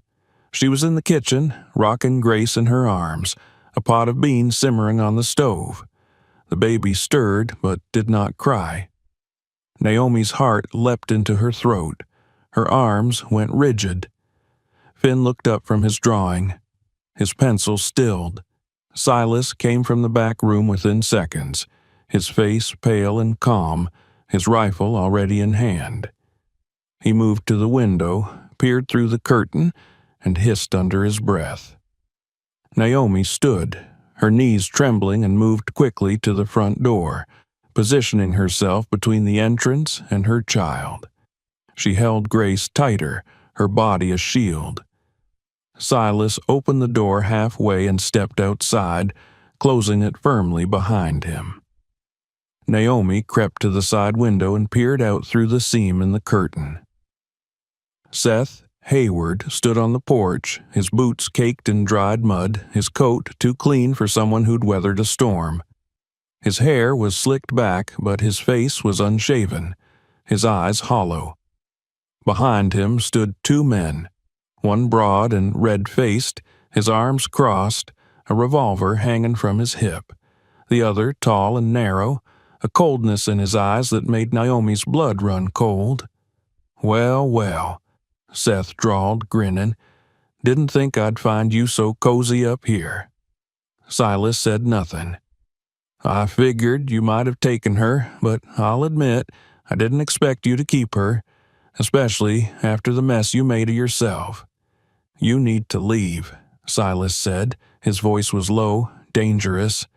She was in the kitchen, rocking Grace in her arms, a pot of beans simmering on the stove. The baby stirred, but did not cry. Naomi's heart leapt into her throat. Her arms went rigid. Finn looked up from his drawing. His pencil stilled. Silas came from the back room within seconds, his face pale and calm, his rifle already in hand. He moved to the window, peered through the curtain, and hissed under his breath. Naomi stood, her knees trembling, and moved quickly to the front door, positioning herself between the entrance and her child. She held Grace tighter, her body a shield. Silas opened the door halfway and stepped outside, closing it firmly behind him. Naomi crept to the side window and peered out through the seam in the curtain. Seth Hayward stood on the porch, his boots caked in dried mud, his coat too clean for someone who'd weathered a storm. His hair was slicked back, but his face was unshaven, his eyes hollow. Behind him stood 2 men, one broad and red-faced, his arms crossed, a revolver hanging from his hip, the other tall and narrow, a coldness in his eyes that made Naomi's blood run cold. "Well, well," Seth drawled, grinning. "Didn't think I'd find you so cozy up here." Silas said nothing. "I figured you might have taken her, but I'll admit I didn't expect you to keep her, especially after the mess you made of yourself." "You need to leave," Silas said. His voice was low, dangerous.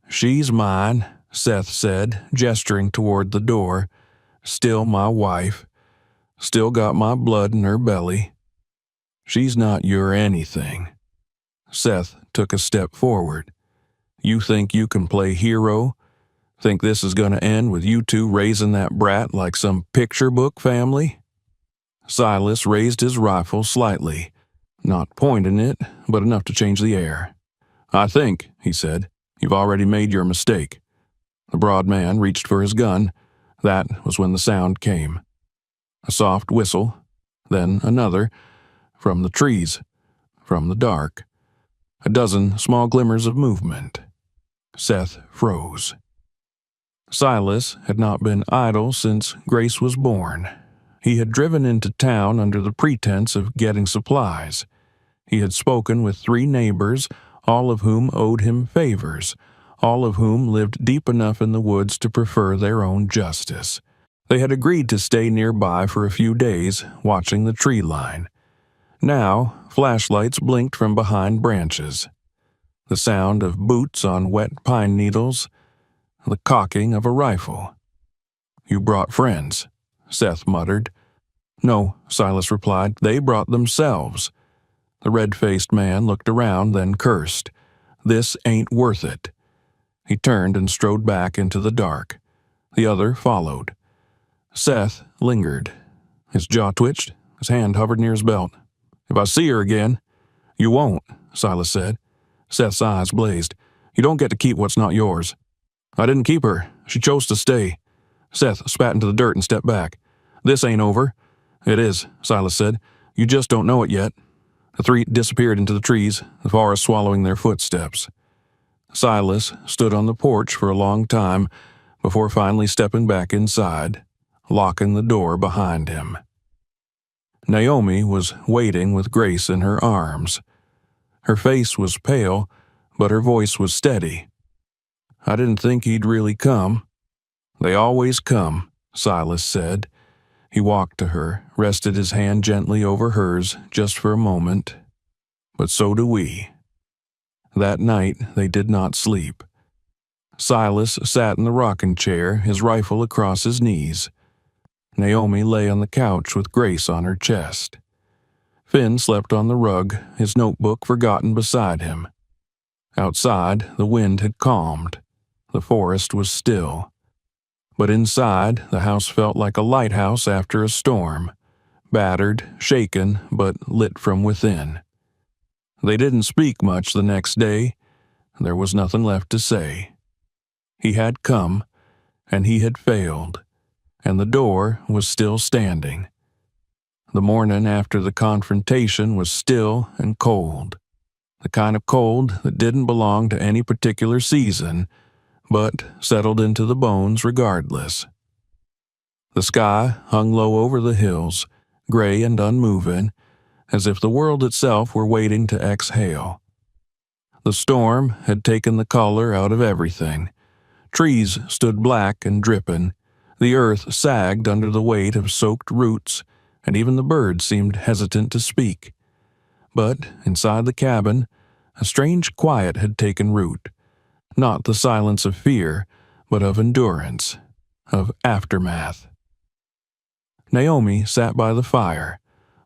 "She's mine," Seth said, gesturing toward the door. "Still my wife. Still got my blood in her belly. She's not your anything." Seth took a step forward. "You think you can play hero? Think this is going to end with you 2 raising that brat like some picture book family?" Silas raised his rifle slightly, not pointing it, but enough to change the air. "I think," he said, "you've already made your mistake." The broad man reached for his gun. That was when the sound came. A soft whistle, then another, from the trees, from the dark. A dozen small glimmers of movement. Seth froze. Silas had not been idle since Grace was born. He had driven into town under the pretense of getting supplies. He had spoken with 3 neighbors, all of whom owed him favors, all of whom lived deep enough in the woods to prefer their own justice. They had agreed to stay nearby for a few days, watching the tree line. Now, flashlights blinked from behind branches. The sound of boots on wet pine needles, the cocking of a rifle. "You brought friends," Seth muttered. "No," Silas replied. "They brought themselves." The red-faced man looked around, then cursed. "This ain't worth it." He turned and strode back into the dark. The other followed. Seth lingered. His jaw twitched. His hand hovered near his belt. "If I see her again—" "You won't," Silas said. Seth's eyes blazed. "You don't get to keep what's not yours." "I didn't keep her. She chose to stay." Seth spat into the dirt and stepped back. "This ain't over." "It is," Silas said. "You just don't know it yet." The 3 disappeared into the trees, the forest swallowing their footsteps. Silas stood on the porch for a long time before finally stepping back inside, locking the door behind him. Naomi was waiting with Grace in her arms. Her face was pale, but her voice was steady. "I didn't think he'd really come." "They always come," Silas said. He walked to her, rested his hand gently over hers just for a moment. "But so do we." That night they did not sleep. Silas sat in the rocking chair, his rifle across his knees. Naomi lay on the couch with Grace on her chest. Finn slept on the rug, his notebook forgotten beside him. Outside, the wind had calmed. The forest was still. But inside, the house felt like a lighthouse after a storm, battered, shaken, but lit from within. They didn't speak much the next day. There was nothing left to say. He had come, and he had failed, and the door was still standing. The morning after the confrontation was still and cold, the kind of cold that didn't belong to any particular season, but settled into the bones regardless. The sky hung low over the hills, gray and unmoving, as if the world itself were waiting to exhale. The storm had taken the color out of everything. Trees stood black and dripping, the earth sagged under the weight of soaked roots, and even the birds seemed hesitant to speak. But inside the cabin, a strange quiet had taken root. Not the silence of fear, but of endurance, of aftermath. Naomi sat by the fire,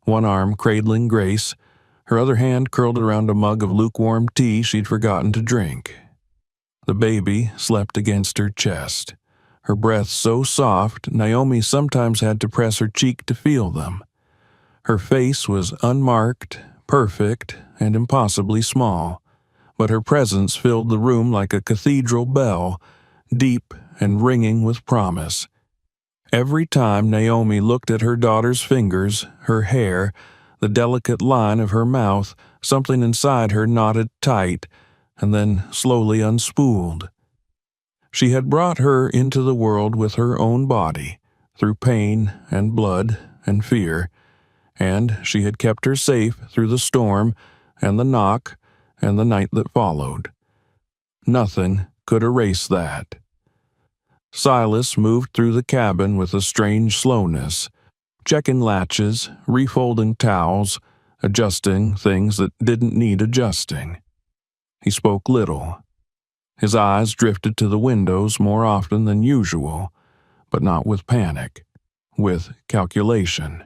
one arm cradling Grace, her other hand curled around a mug of lukewarm tea she'd forgotten to drink. The baby slept against her chest, her breath so soft Naomi sometimes had to press her cheek to feel them. Her face was unmarked, perfect, and impossibly small, but her presence filled the room like a cathedral bell, deep and ringing with promise. Every time Naomi looked at her daughter's fingers, her hair, the delicate line of her mouth, something inside her knotted tight and then slowly unspooled. She had brought her into the world with her own body, through pain and blood and fear, and she had kept her safe through the storm and the knock and the night that followed. Nothing could erase that. Silas moved through the cabin with a strange slowness, checking latches, refolding towels, adjusting things that didn't need adjusting. He spoke little. His eyes drifted to the windows more often than usual, but not with panic, with calculation.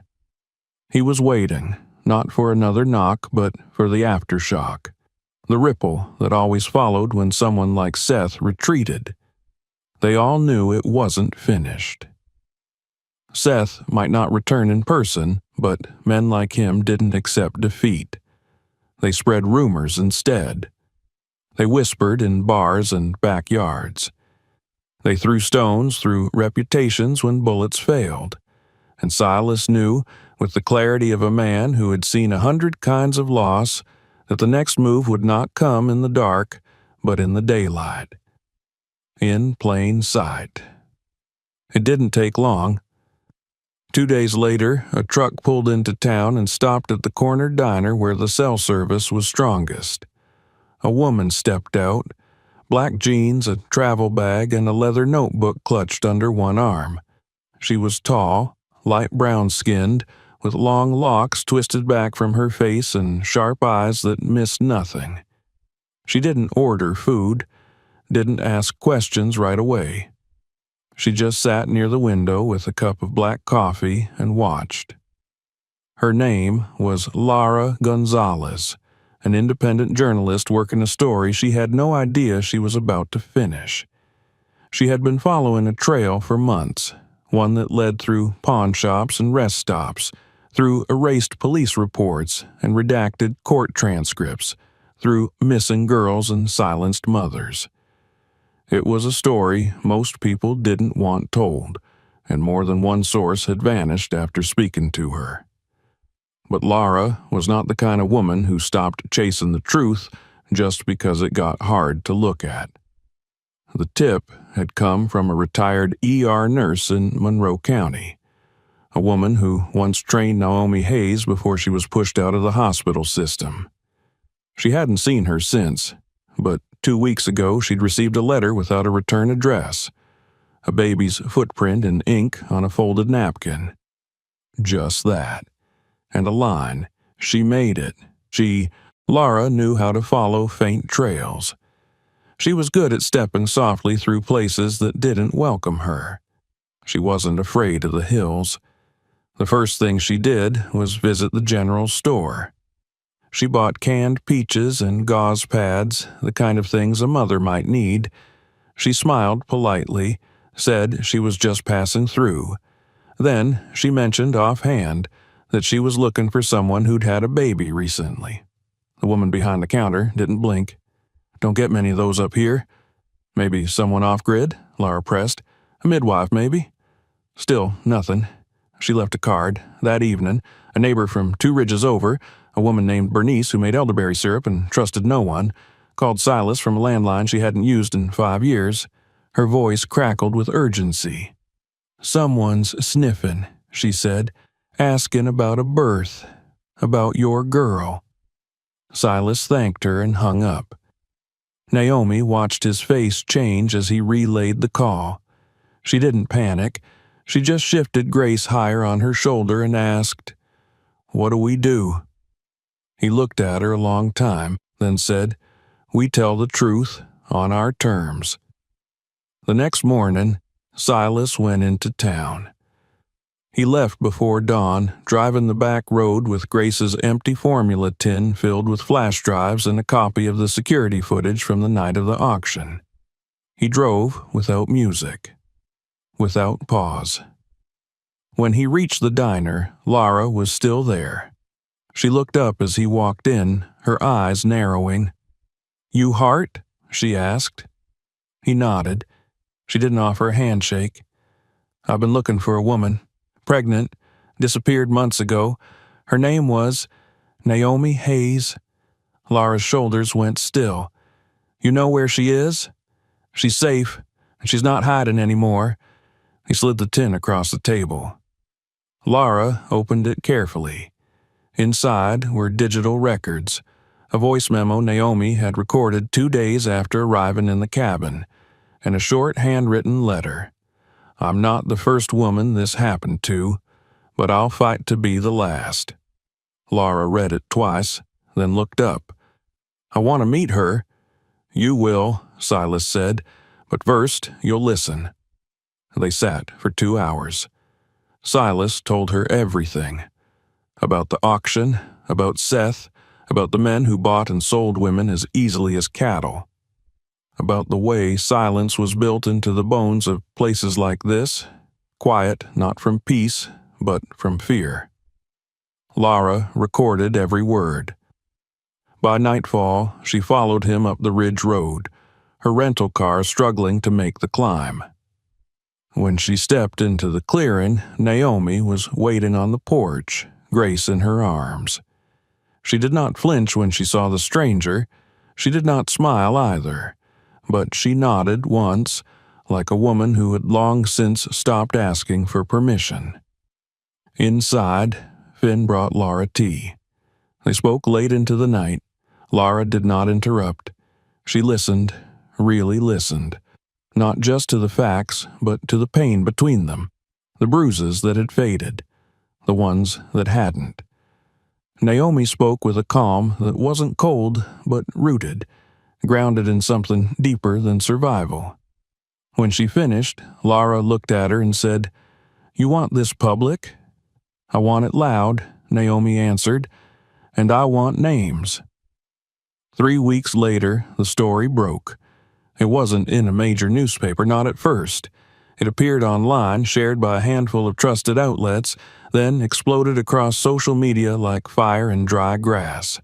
He was waiting, not for another knock, but for the aftershock, the ripple that always followed when someone like Seth retreated. They all knew it wasn't finished. Seth might not return in person, but men like him didn't accept defeat. They spread rumors instead. They whispered in bars and backyards. They threw stones through reputations when bullets failed. And Silas knew, with the clarity of a man who had seen 100 kinds of loss, that the next move would not come in the dark, but in the daylight. in plain sight. It didn't take long. 2 days later, a truck pulled into town and stopped at the corner diner where the cell service was strongest. A woman stepped out, black jeans, a travel bag, and a leather notebook clutched under one arm. She was tall, light brown-skinned, with long locks twisted back from her face and sharp eyes that missed nothing. She didn't order food, didn't ask questions right away. She just sat near the window with a cup of black coffee and watched. Her name was Lara Gonzalez, an independent journalist working a story she had no idea she was about to finish. She had been following a trail for months, one that led through pawn shops and rest stops, through erased police reports and redacted court transcripts, through missing girls and silenced mothers. It was a story most people didn't want told, and more than one source had vanished after speaking to her. But Lara was not the kind of woman who stopped chasing the truth just because it got hard to look at. The tip had come from a retired ER nurse in Monroe County, a woman who once trained Naomi Hayes before she was pushed out of the hospital system. She hadn't seen her since, but 2 weeks ago she'd received a letter without a return address, a baby's footprint in ink on a folded napkin. Just that. And a line, "She made it." Lara knew how to follow faint trails. She was good at stepping softly through places that didn't welcome her. She wasn't afraid of the hills. The first thing she did was visit the general store. She bought canned peaches and gauze pads, the kind of things a mother might need. She smiled politely, said she was just passing through. Then she mentioned offhand that she was looking for someone who'd had a baby recently. The woman behind the counter didn't blink. "Don't get many of those up here." "Maybe someone off-grid?" Lara pressed. "A midwife, maybe?" Still nothing. She left a card. That evening, a neighbor from 2 ridges over, a woman named Bernice who made elderberry syrup and trusted no one, called Silas from a landline she hadn't used in 5 years. Her voice crackled with urgency. "Someone's sniffing," she said, "asking about a birth, about your girl." Silas thanked her and hung up. Naomi watched his face change as he relayed the call. She didn't panic. She just shifted Grace higher on her shoulder and asked, "What do we do?" He looked at her a long time, then said, "We tell the truth on our terms." The next morning, Silas went into town. He left before dawn, driving the back road with Grace's empty formula tin filled with flash drives and a copy of the security footage from the night of the auction. He drove without music, without pause. When he reached the diner, Lara was still there. She looked up as he walked in, her eyes narrowing. "You Hart?" she asked. He nodded. She didn't offer a handshake. "I've been looking for a woman. Pregnant, disappeared months ago. Her name was Naomi Hayes." Lara's shoulders went still. "You know where she is? She's safe, and she's not hiding anymore." He slid the tin across the table. Lara opened it carefully. Inside were digital records, a voice memo Naomi had recorded 2 days after arriving in the cabin, and a short handwritten letter. "I'm not the first woman this happened to, but I'll fight to be the last." Lara read it twice, then looked up. "I want to meet her." "You will," Silas said, "but first you'll listen." They sat for 2 hours. Silas told her everything. About the auction, about Seth, about the men who bought and sold women as easily as cattle. About the way silence was built into the bones of places like this, quiet not from peace, but from fear. Lara recorded every word. By nightfall, she followed him up the ridge road, her rental car struggling to make the climb. When she stepped into the clearing, Naomi was waiting on the porch, Grace in her arms. She did not flinch when she saw the stranger. She did not smile either, but she nodded once, like a woman who had long since stopped asking for permission. Inside, Finn brought Laura tea. They spoke late into the night. Laura did not interrupt. She listened, really listened, not just to the facts, but to the pain between them, the bruises that had faded, the ones that hadn't. Naomi spoke with a calm that wasn't cold, but rooted, grounded in something deeper than survival. When she finished, Laura looked at her and said, "You want this public?" "I want it loud," Naomi answered, "and I want names." 3 weeks later, the story broke. It wasn't in a major newspaper, not at first. It appeared online, shared by a handful of trusted outlets, then exploded across social media like fire in dry grass.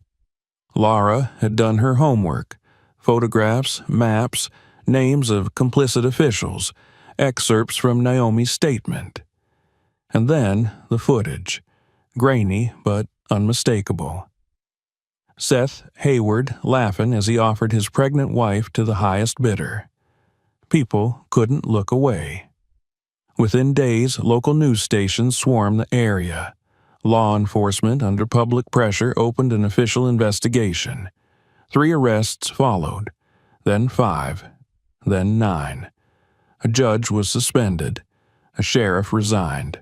Laura had done her homework. Photographs, maps, names of complicit officials, excerpts from Naomi's statement. And then the footage, grainy but unmistakable. Seth Hayward laughing as he offered his pregnant wife to the highest bidder. People couldn't look away. Within days, local news stations swarmed the area. Law enforcement, under public pressure, opened an official investigation. 3 arrests followed, then 5, then 9. A judge was suspended. A sheriff resigned.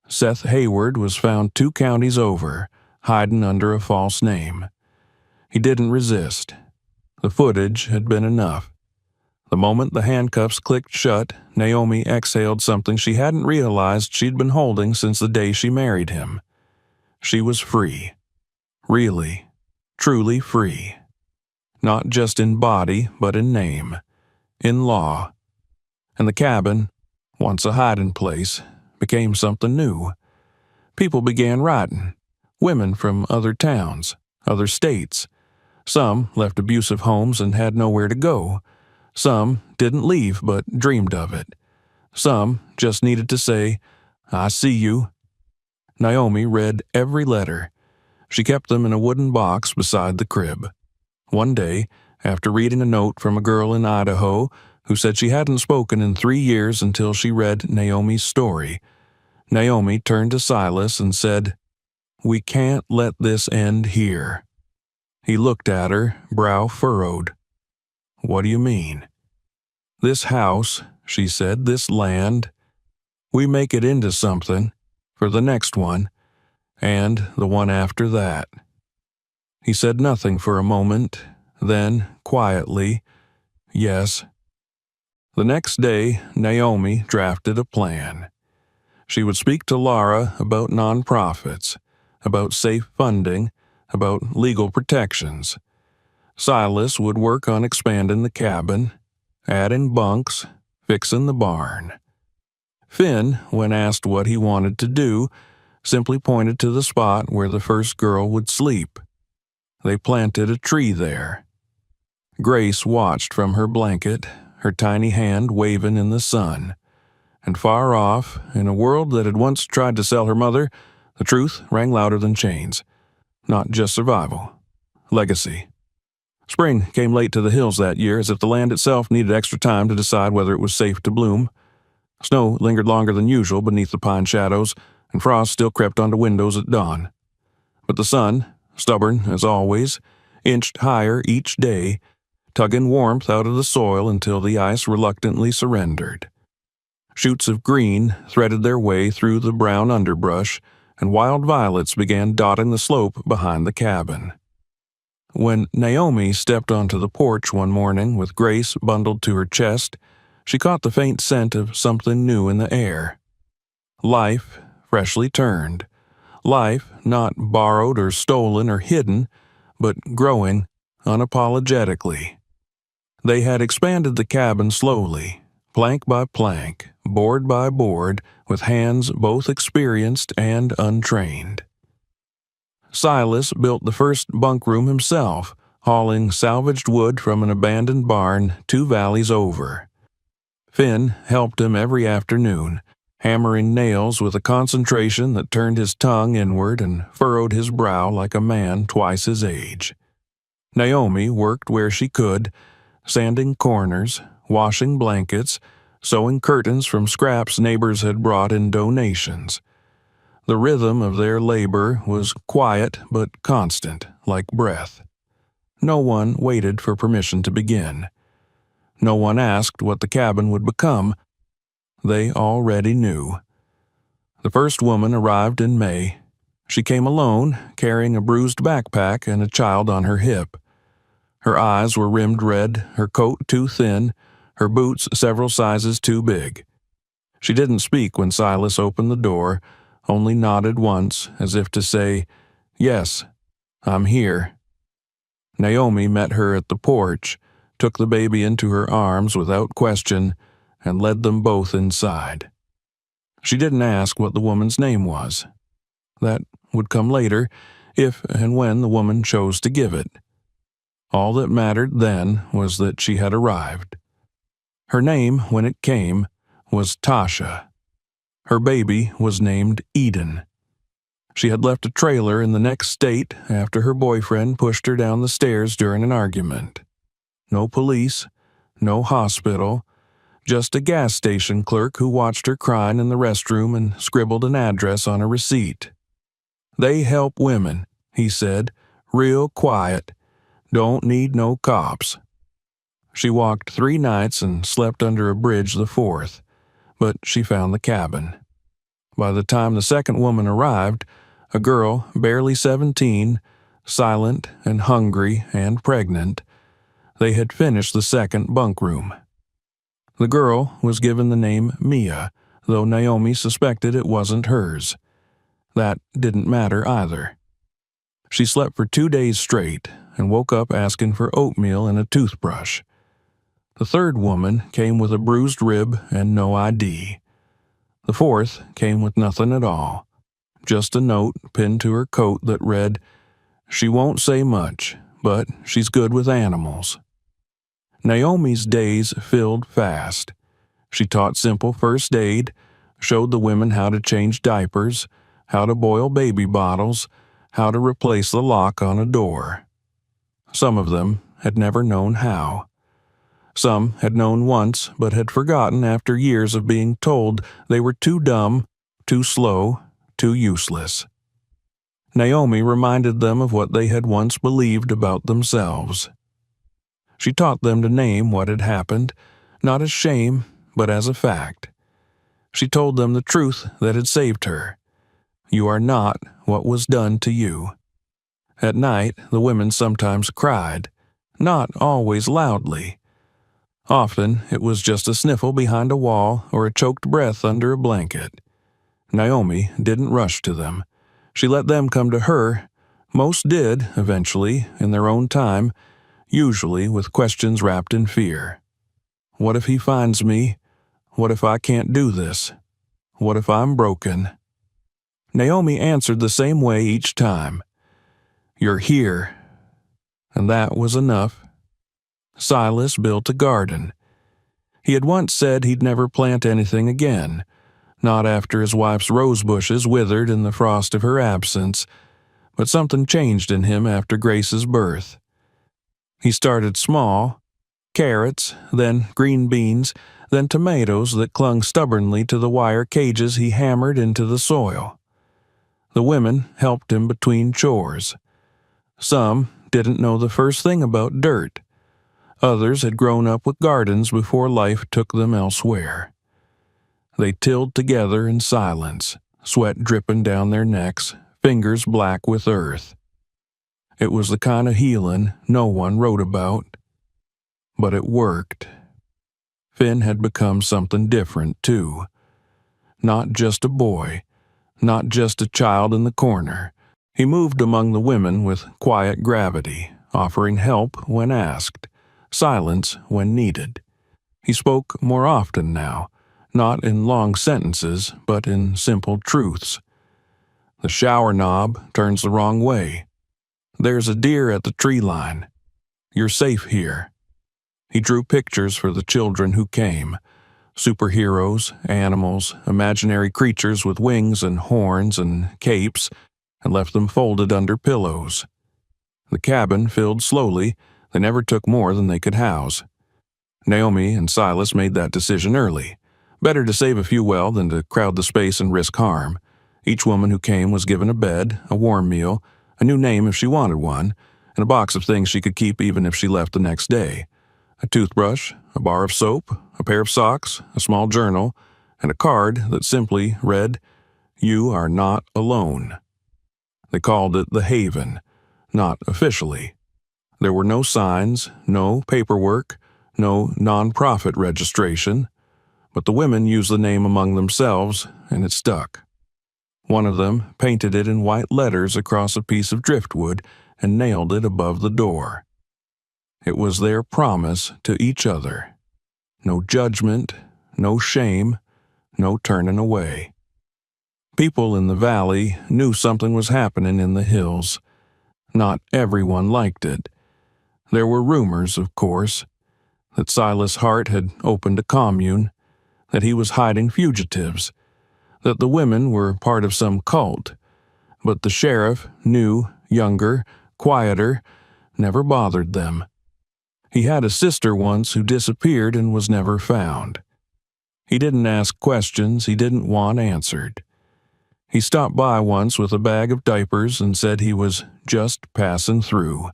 Seth Hayward was found 2 counties over, hiding under a false name. He didn't resist. The footage had been enough. The moment the handcuffs clicked shut, Naomi exhaled something she hadn't realized she'd been holding since the day she married him. She was free. Really, truly free. Not just in body, but in name. In law. And the cabin, once a hiding place, became something new. People began writing. Women from other towns, other states. Some left abusive homes and had nowhere to go. Some didn't leave but dreamed of it. Some just needed to say, "I see you." Naomi read every letter. She kept them in a wooden box beside the crib. One day, after reading a note from a girl in Idaho who said she hadn't spoken in 3 years until she read Naomi's story, Naomi turned to Silas and said, "We can't let this end here." He looked at her, brow furrowed. "What do you mean?" "This house," she said, "this land, we make it into something for the next one, and the one after that." He said nothing for a moment, then, quietly, "Yes." The next day, Naomi drafted a plan. She would speak to Laura about nonprofits, about safe funding, about legal protections. Silas would work on expanding the cabin, adding bunks, fixing the barn. Finn, when asked what he wanted to do, simply pointed to the spot where the first girl would sleep. They planted a tree there. Grace watched from her blanket, her tiny hand waving in the sun. And far off, in a world that had once tried to sell her mother, the truth rang louder than chains. Not just survival. Legacy. Spring came late to the hills that year, as if the land itself needed extra time to decide whether it was safe to bloom. Snow lingered longer than usual beneath the pine shadows, and frost still crept onto windows at dawn. But the sun, stubborn as always, inched higher each day, tugging warmth out of the soil until the ice reluctantly surrendered. Shoots of green threaded their way through the brown underbrush, and wild violets began dotting the slope behind the cabin. When Naomi stepped onto the porch one morning with Grace bundled to her chest, she caught the faint scent of something new in the air. Life, freshly turned. Life not borrowed or stolen or hidden, but growing unapologetically. They had expanded the cabin slowly, plank by plank, board by board, with hands both experienced and untrained. Silas built the first bunk room himself, hauling salvaged wood from an abandoned barn 2 valleys over. Finn helped him every afternoon, hammering nails with a concentration that turned his tongue inward and furrowed his brow like a man twice his age. Naomi worked where she could, sanding corners, washing blankets, sewing curtains from scraps neighbors had brought in donations. The rhythm of their labor was quiet but constant, like breath. No one waited for permission to begin. No one asked what the cabin would become. They already knew. The first woman arrived in May. She came alone, carrying a bruised backpack and a child on her hip. Her eyes were rimmed red, her coat too thin, her boots several sizes too big. She didn't speak when Silas opened the door, only nodded once, as if to say, "Yes, I'm here." Naomi met her at the porch, took the baby into her arms without question, and led them both inside. She didn't ask what the woman's name was. That would come later, if and when the woman chose to give it. All that mattered then was that she had arrived. Her name, when it came, was Tasha. Her baby was named Eden. She had left a trailer in the next state after her boyfriend pushed her down the stairs during an argument. No police, no hospital, just a gas station clerk who watched her crying in the restroom and scribbled an address on a receipt. "They help women," he said, "real quiet. Don't need no cops." She walked 3 nights and slept under a bridge the 4th, but she found the cabin. By the time the second woman arrived, a girl barely 17, silent and hungry and pregnant, they had finished the second bunk room. The girl was given the name Mia, though Naomi suspected it wasn't hers. That didn't matter either. She slept for 2 days straight and woke up asking for oatmeal and a toothbrush. The third woman came with a bruised rib and no ID. The fourth came with nothing at all, just a note pinned to her coat that read, "She won't say much, but she's good with animals." Naomi's days filled fast. She taught simple first aid, showed the women how to change diapers, how to boil baby bottles, how to replace the lock on a door. Some of them had never known how. Some had known once but had forgotten after years of being told they were too dumb, too slow, too useless. Naomi reminded them of what they had once believed about themselves. She taught them to name what had happened, not as shame, but as a fact. She told them the truth that had saved her. You are not what was done to you. At night, the women sometimes cried, not always loudly. Often, it was just a sniffle behind a wall or a choked breath under a blanket. Naomi didn't rush to them. She let them come to her. Most did, eventually, in their own time, usually with questions wrapped in fear. What if he finds me? What if I can't do this? What if I'm broken? Naomi answered the same way each time. You're here. And that was enough. Silas built a garden. He had once said he'd never plant anything again, not after his wife's rose bushes withered in the frost of her absence, but something changed in him after Grace's birth. He started small, carrots, then green beans, then tomatoes that clung stubbornly to the wire cages he hammered into the soil. The women helped him between chores. Some didn't know the first thing about dirt. Others had grown up with gardens before life took them elsewhere. They tilled together in silence, sweat dripping down their necks, fingers black with earth. It was the kind of healing no one wrote about. But it worked. Finn had become something different, too. Not just a boy, not just a child in the corner. He moved among the women with quiet gravity, offering help when asked, silence when needed. He spoke more often now, not in long sentences, but in simple truths. The shower knob turns the wrong way. There's a deer at the tree line. You're safe here. He drew pictures for the children who came. Superheroes, animals, imaginary creatures with wings and horns and capes, and left them folded under pillows. The cabin filled slowly. They never took more than they could house. Naomi and Silas made that decision early. Better to save a few well than to crowd the space and risk harm. Each woman who came was given a bed, a warm meal, a new name if she wanted one, and a box of things she could keep even if she left the next day. A toothbrush, a bar of soap, a pair of socks, a small journal, and a card that simply read, "You are not alone." They called it the Haven, not officially. There were no signs, no paperwork, no non-profit registration, but the women used the name among themselves, and it stuck. One of them painted it in white letters across a piece of driftwood and nailed it above the door. It was their promise to each other. No judgment, no shame, no turning away. People in the valley knew something was happening in the hills. Not everyone liked it. There were rumors, of course, that Silas Hart had opened a commune, that he was hiding fugitives, that the women were part of some cult, but the sheriff, new, younger, quieter, never bothered them. He had a sister once who disappeared and was never found. He didn't ask questions he didn't want answered. He stopped by once with a bag of diapers and said he was just passing through.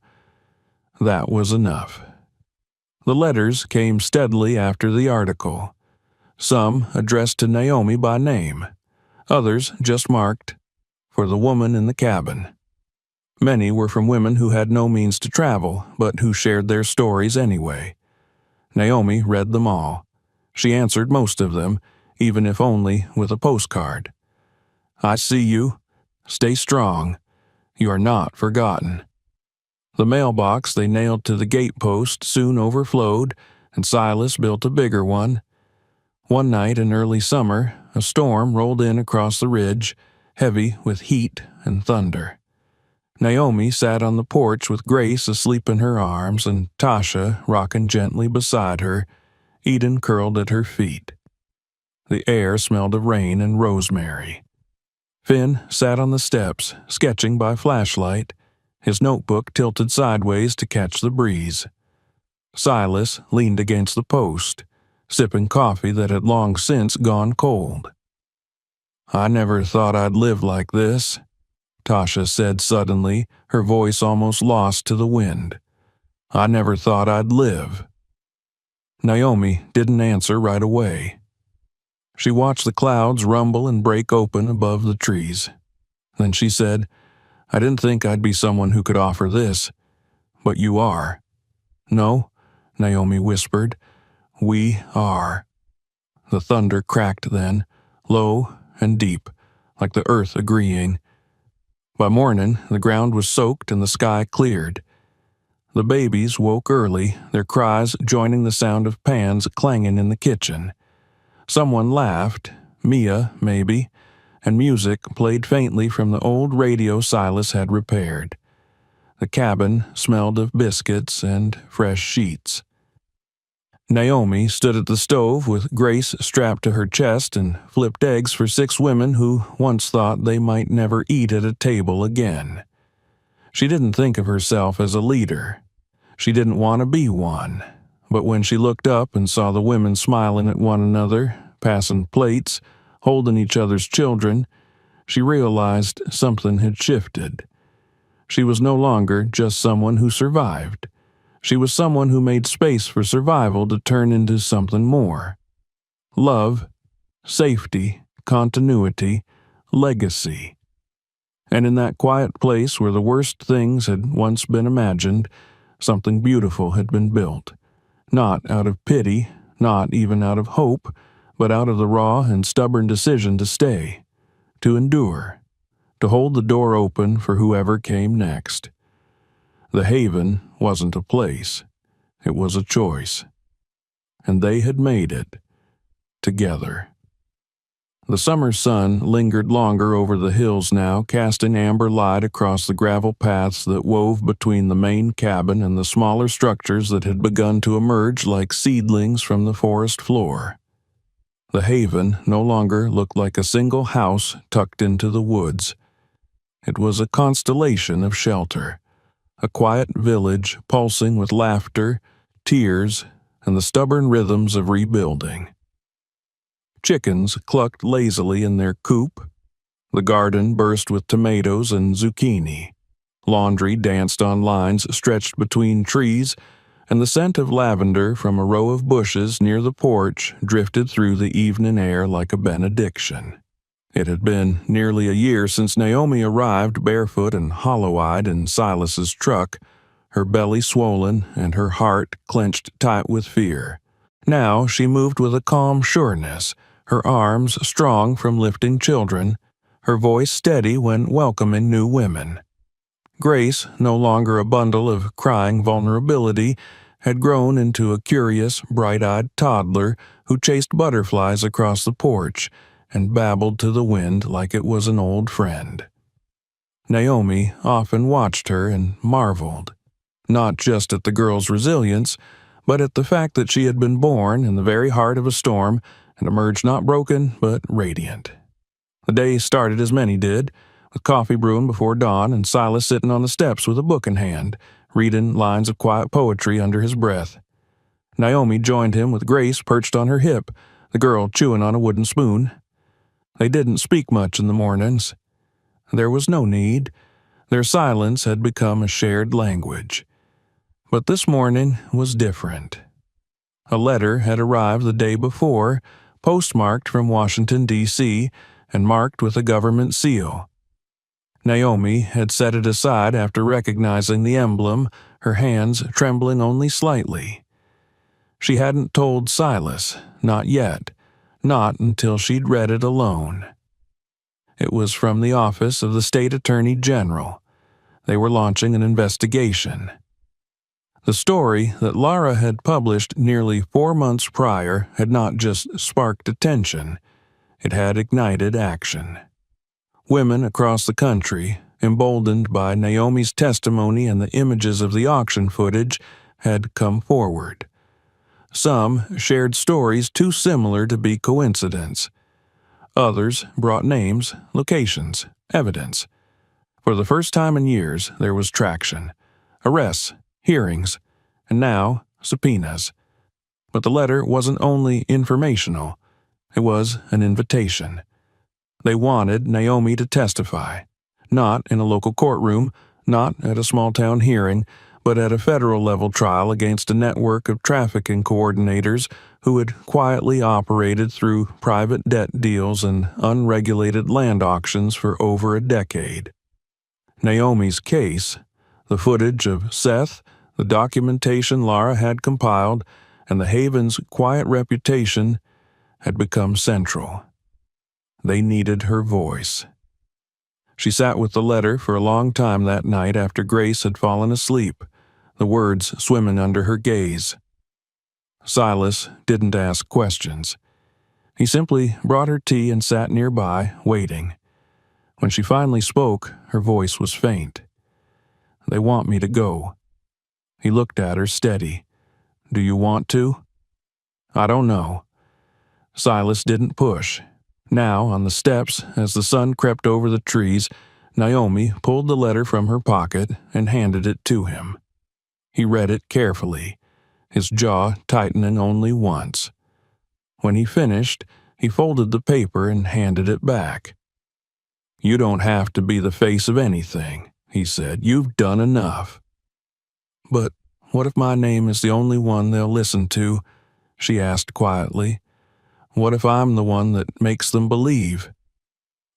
That was enough. The letters came steadily after the article. Some addressed to Naomi by name, others just marked, "For the woman in the cabin." Many were from women who had no means to travel, but who shared their stories anyway. Naomi read them all. She answered most of them, even if only with a postcard. "I see you. Stay strong. You are not forgotten." The mailbox they nailed to the gatepost soon overflowed, and Silas built a bigger one. One night in early summer, a storm rolled in across the ridge, heavy with heat and thunder. Naomi sat on the porch with Grace asleep in her arms and Tasha rocking gently beside her, Eden curled at her feet. The air smelled of rain and rosemary. Finn sat on the steps, sketching by flashlight, his notebook tilted sideways to catch the breeze. Silas leaned against the post, sipping coffee that had long since gone cold. "I never thought I'd live like this," Tasha said suddenly, her voice almost lost to the wind. "I never thought I'd live." Naomi didn't answer right away. She watched the clouds rumble and break open above the trees. Then she said, "I didn't think I'd be someone who could offer this, but you are." "No," Naomi whispered, "we are." The thunder cracked then, low and deep, like the earth agreeing. By morning, the ground was soaked and the sky cleared. The babies woke early, their cries joining the sound of pans clanging in the kitchen. Someone laughed, Mia, maybe, and music played faintly from the old radio Silas had repaired. The cabin smelled of biscuits and fresh sheets. Naomi stood at the stove with Grace strapped to her chest and flipped eggs for 6 women who once thought they might never eat at a table again. She didn't think of herself as a leader. She didn't want to be one. But when she looked up and saw the women smiling at one another, passing plates, holding each other's children, she realized something had shifted. She was no longer just someone who survived. She was someone who made space for survival to turn into something more. Love, safety, continuity, legacy. And in that quiet place where the worst things had once been imagined, something beautiful had been built. Not out of pity, not even out of hope, but out of the raw and stubborn decision to stay, to endure, to hold the door open for whoever came next. The Haven wasn't a place. It was a choice. And they had made it. Together. The summer sun lingered longer over the hills now, casting amber light across the gravel paths that wove between the main cabin and the smaller structures that had begun to emerge like seedlings from the forest floor. The Haven no longer looked like a single house tucked into the woods. It was a constellation of shelter. A quiet village pulsing with laughter, tears, and the stubborn rhythms of rebuilding. Chickens clucked lazily in their coop. The garden burst with tomatoes and zucchini. Laundry danced on lines stretched between trees, and the scent of lavender from a row of bushes near the porch drifted through the evening air like a benediction. It had been nearly a year since Naomi arrived barefoot and hollow-eyed in Silas's truck, her belly swollen and her heart clenched tight with fear. Now she moved with a calm sureness, her arms strong from lifting children, her voice steady when welcoming new women. Grace, no longer a bundle of crying vulnerability, had grown into a curious, bright-eyed toddler who chased butterflies across the porch and babbled to the wind like it was an old friend. Naomi often watched her and marveled, not just at the girl's resilience, but at the fact that she had been born in the very heart of a storm and emerged not broken but radiant. The day started as many did, with coffee brewing before dawn and Silas sitting on the steps with a book in hand, reading lines of quiet poetry under his breath. Naomi joined him with Grace perched on her hip, the girl chewing on a wooden spoon. They didn't speak much in the mornings. There was no need. Their silence had become a shared language. But this morning was different. A letter had arrived the day before, postmarked from Washington, D.C., and marked with a government seal. Naomi had set it aside after recognizing the emblem, her hands trembling only slightly. She hadn't told Silas, not yet, not until she'd read it alone. It was from the office of the state attorney general. They were launching an investigation. The story that Lara had published nearly 4 months prior had not just sparked attention, it had ignited action. Women across the country, emboldened by Naomi's testimony and the images of the auction footage, had come forward. Some shared stories too similar to be coincidence. Others brought names, locations, evidence. For the first time in years, there was traction. Arrests, hearings, and now subpoenas. But the letter wasn't only informational. It was an invitation. They wanted Naomi to testify, not in a local courtroom, not at a small-town hearing, but at a federal-level trial against a network of trafficking coordinators who had quietly operated through private debt deals and unregulated land auctions for over a decade. Naomi's case, the footage of Seth, the documentation Lara had compiled, and the Haven's quiet reputation had become central. They needed her voice. She sat with the letter for a long time that night after Grace had fallen asleep, the words swimming under her gaze. Silas didn't ask questions. He simply brought her tea and sat nearby, waiting. When she finally spoke, her voice was faint. "They want me to go." He looked at her steady. "Do you want to?" "I don't know." Silas didn't push. Now, on the steps, as the sun crept over the trees, Naomi pulled the letter from her pocket and handed it to him. He read it carefully, his jaw tightening only once. When he finished, he folded the paper and handed it back. "You don't have to be the face of anything," he said. "You've done enough." "But what if my name is the only one they'll listen to?" she asked quietly. "What if I'm the one that makes them believe?"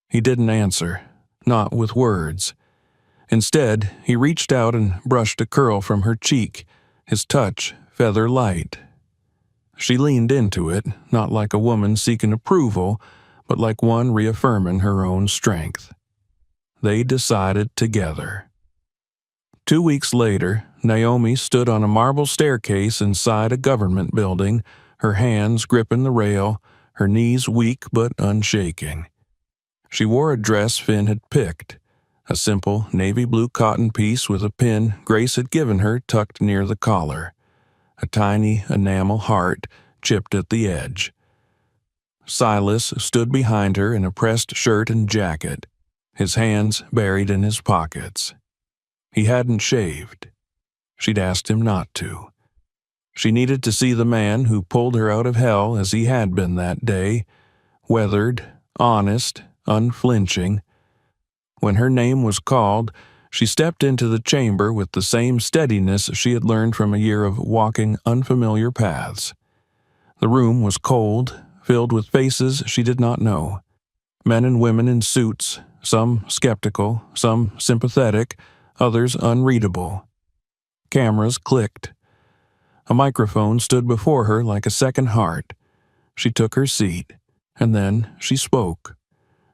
He didn't answer, not with words. Instead, he reached out and brushed a curl from her cheek, his touch feather light. She leaned into it, not like a woman seeking approval, but like one reaffirming her own strength. They decided together. 2 weeks later, Naomi stood on a marble staircase inside a government building, her hands gripping the rail, her knees weak but unshaking. She wore a dress Finn had picked, a simple navy blue cotton piece with a pin Grace had given her tucked near the collar, a tiny enamel heart chipped at the edge. Silas stood behind her in a pressed shirt and jacket, his hands buried in his pockets. He hadn't shaved. She'd asked him not to. She needed to see the man who pulled her out of hell as he had been that day, weathered, honest, unflinching. When her name was called, she stepped into the chamber with the same steadiness she had learned from a year of walking unfamiliar paths. The room was cold, filled with faces she did not know. Men and women in suits, some skeptical, some sympathetic, others unreadable. Cameras clicked. A microphone stood before her like a second heart. She took her seat, and then she spoke.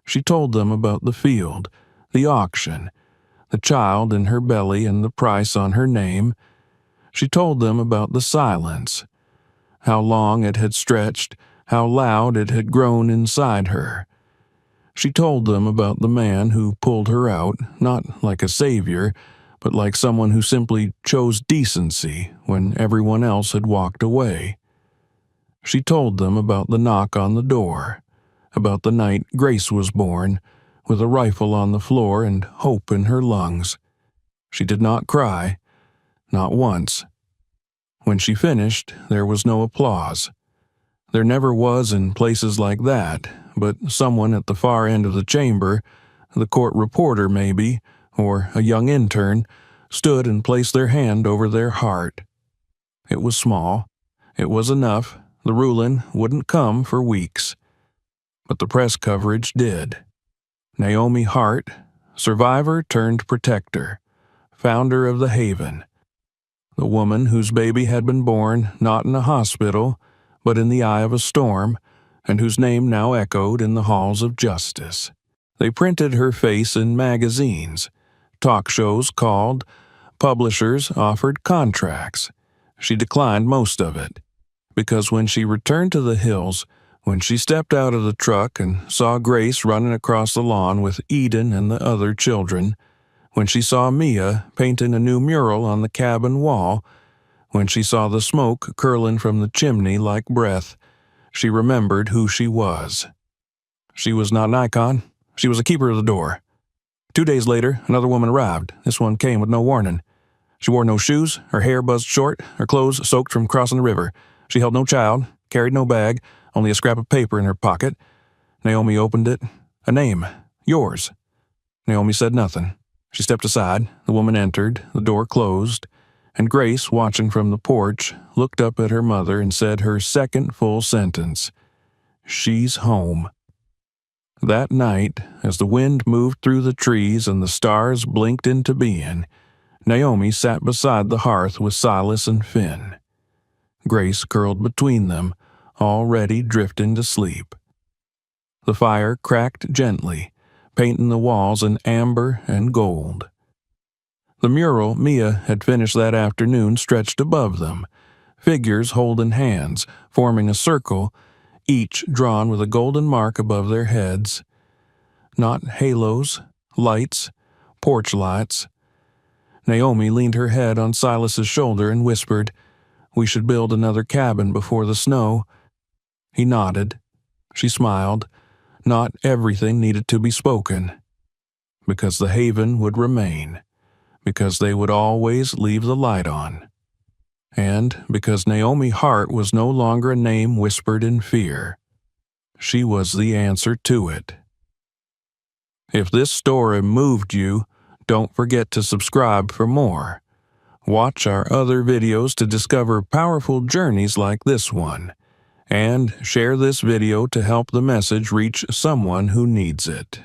She told them about the field, the auction, the child in her belly and the price on her name. She told them about the silence, how long it had stretched, how loud it had grown inside her. She told them about the man who pulled her out, not like a savior, but like someone who simply chose decency when everyone else had walked away. She told them about the knock on the door, about the night Grace was born, with a rifle on the floor and hope in her lungs. She did not cry, not once. When she finished, there was no applause. There never was in places like that, but someone at the far end of the chamber, the court reporter maybe, or a young intern, stood and placed their hand over their heart. It was small. It was enough. The ruling wouldn't come for weeks. But the press coverage did. Naomi Hart, survivor turned protector, founder of the Haven, the woman whose baby had been born not in a hospital, but in the eye of a storm, and whose name now echoed in the halls of justice. They printed her face in magazines. Talk shows called. Publishers offered contracts. She declined most of it, because when she returned to the hills, when she stepped out of the truck and saw Grace running across the lawn with Eden and the other children, when she saw Mia painting a new mural on the cabin wall, when she saw the smoke curling from the chimney like breath, she remembered who she was. She was not an icon. She was a keeper of the door. 2 days later, another woman arrived. This one came with no warning. She wore no shoes, her hair buzzed short, her clothes soaked from crossing the river. She held no child, carried no bag, only a scrap of paper in her pocket. Naomi opened it. A name. Yours. Naomi said nothing. She stepped aside. The woman entered. The door closed. And Grace, watching from the porch, looked up at her mother and said her second full sentence. She's home. That night, as the wind moved through the trees and the stars blinked into being, Naomi sat beside the hearth with Silas and Finn. Grace curled between them, already drifting to sleep. The fire cracked gently, painting the walls in amber and gold. The mural Mia had finished that afternoon stretched above them, figures holding hands, forming a circle, each drawn with a golden mark above their heads. Not halos, lights, porch lights. Naomi leaned her head on Silas's shoulder and whispered, "We should build another cabin before the snow." He nodded. She smiled. Not everything needed to be spoken. Because the Haven would remain. Because they would always leave the light on. And because Naomi Hart was no longer a name whispered in fear. She was the answer to it. If this story moved you, don't forget to subscribe for more. Watch our other videos to discover powerful journeys like this one. And share this video to help the message reach someone who needs it.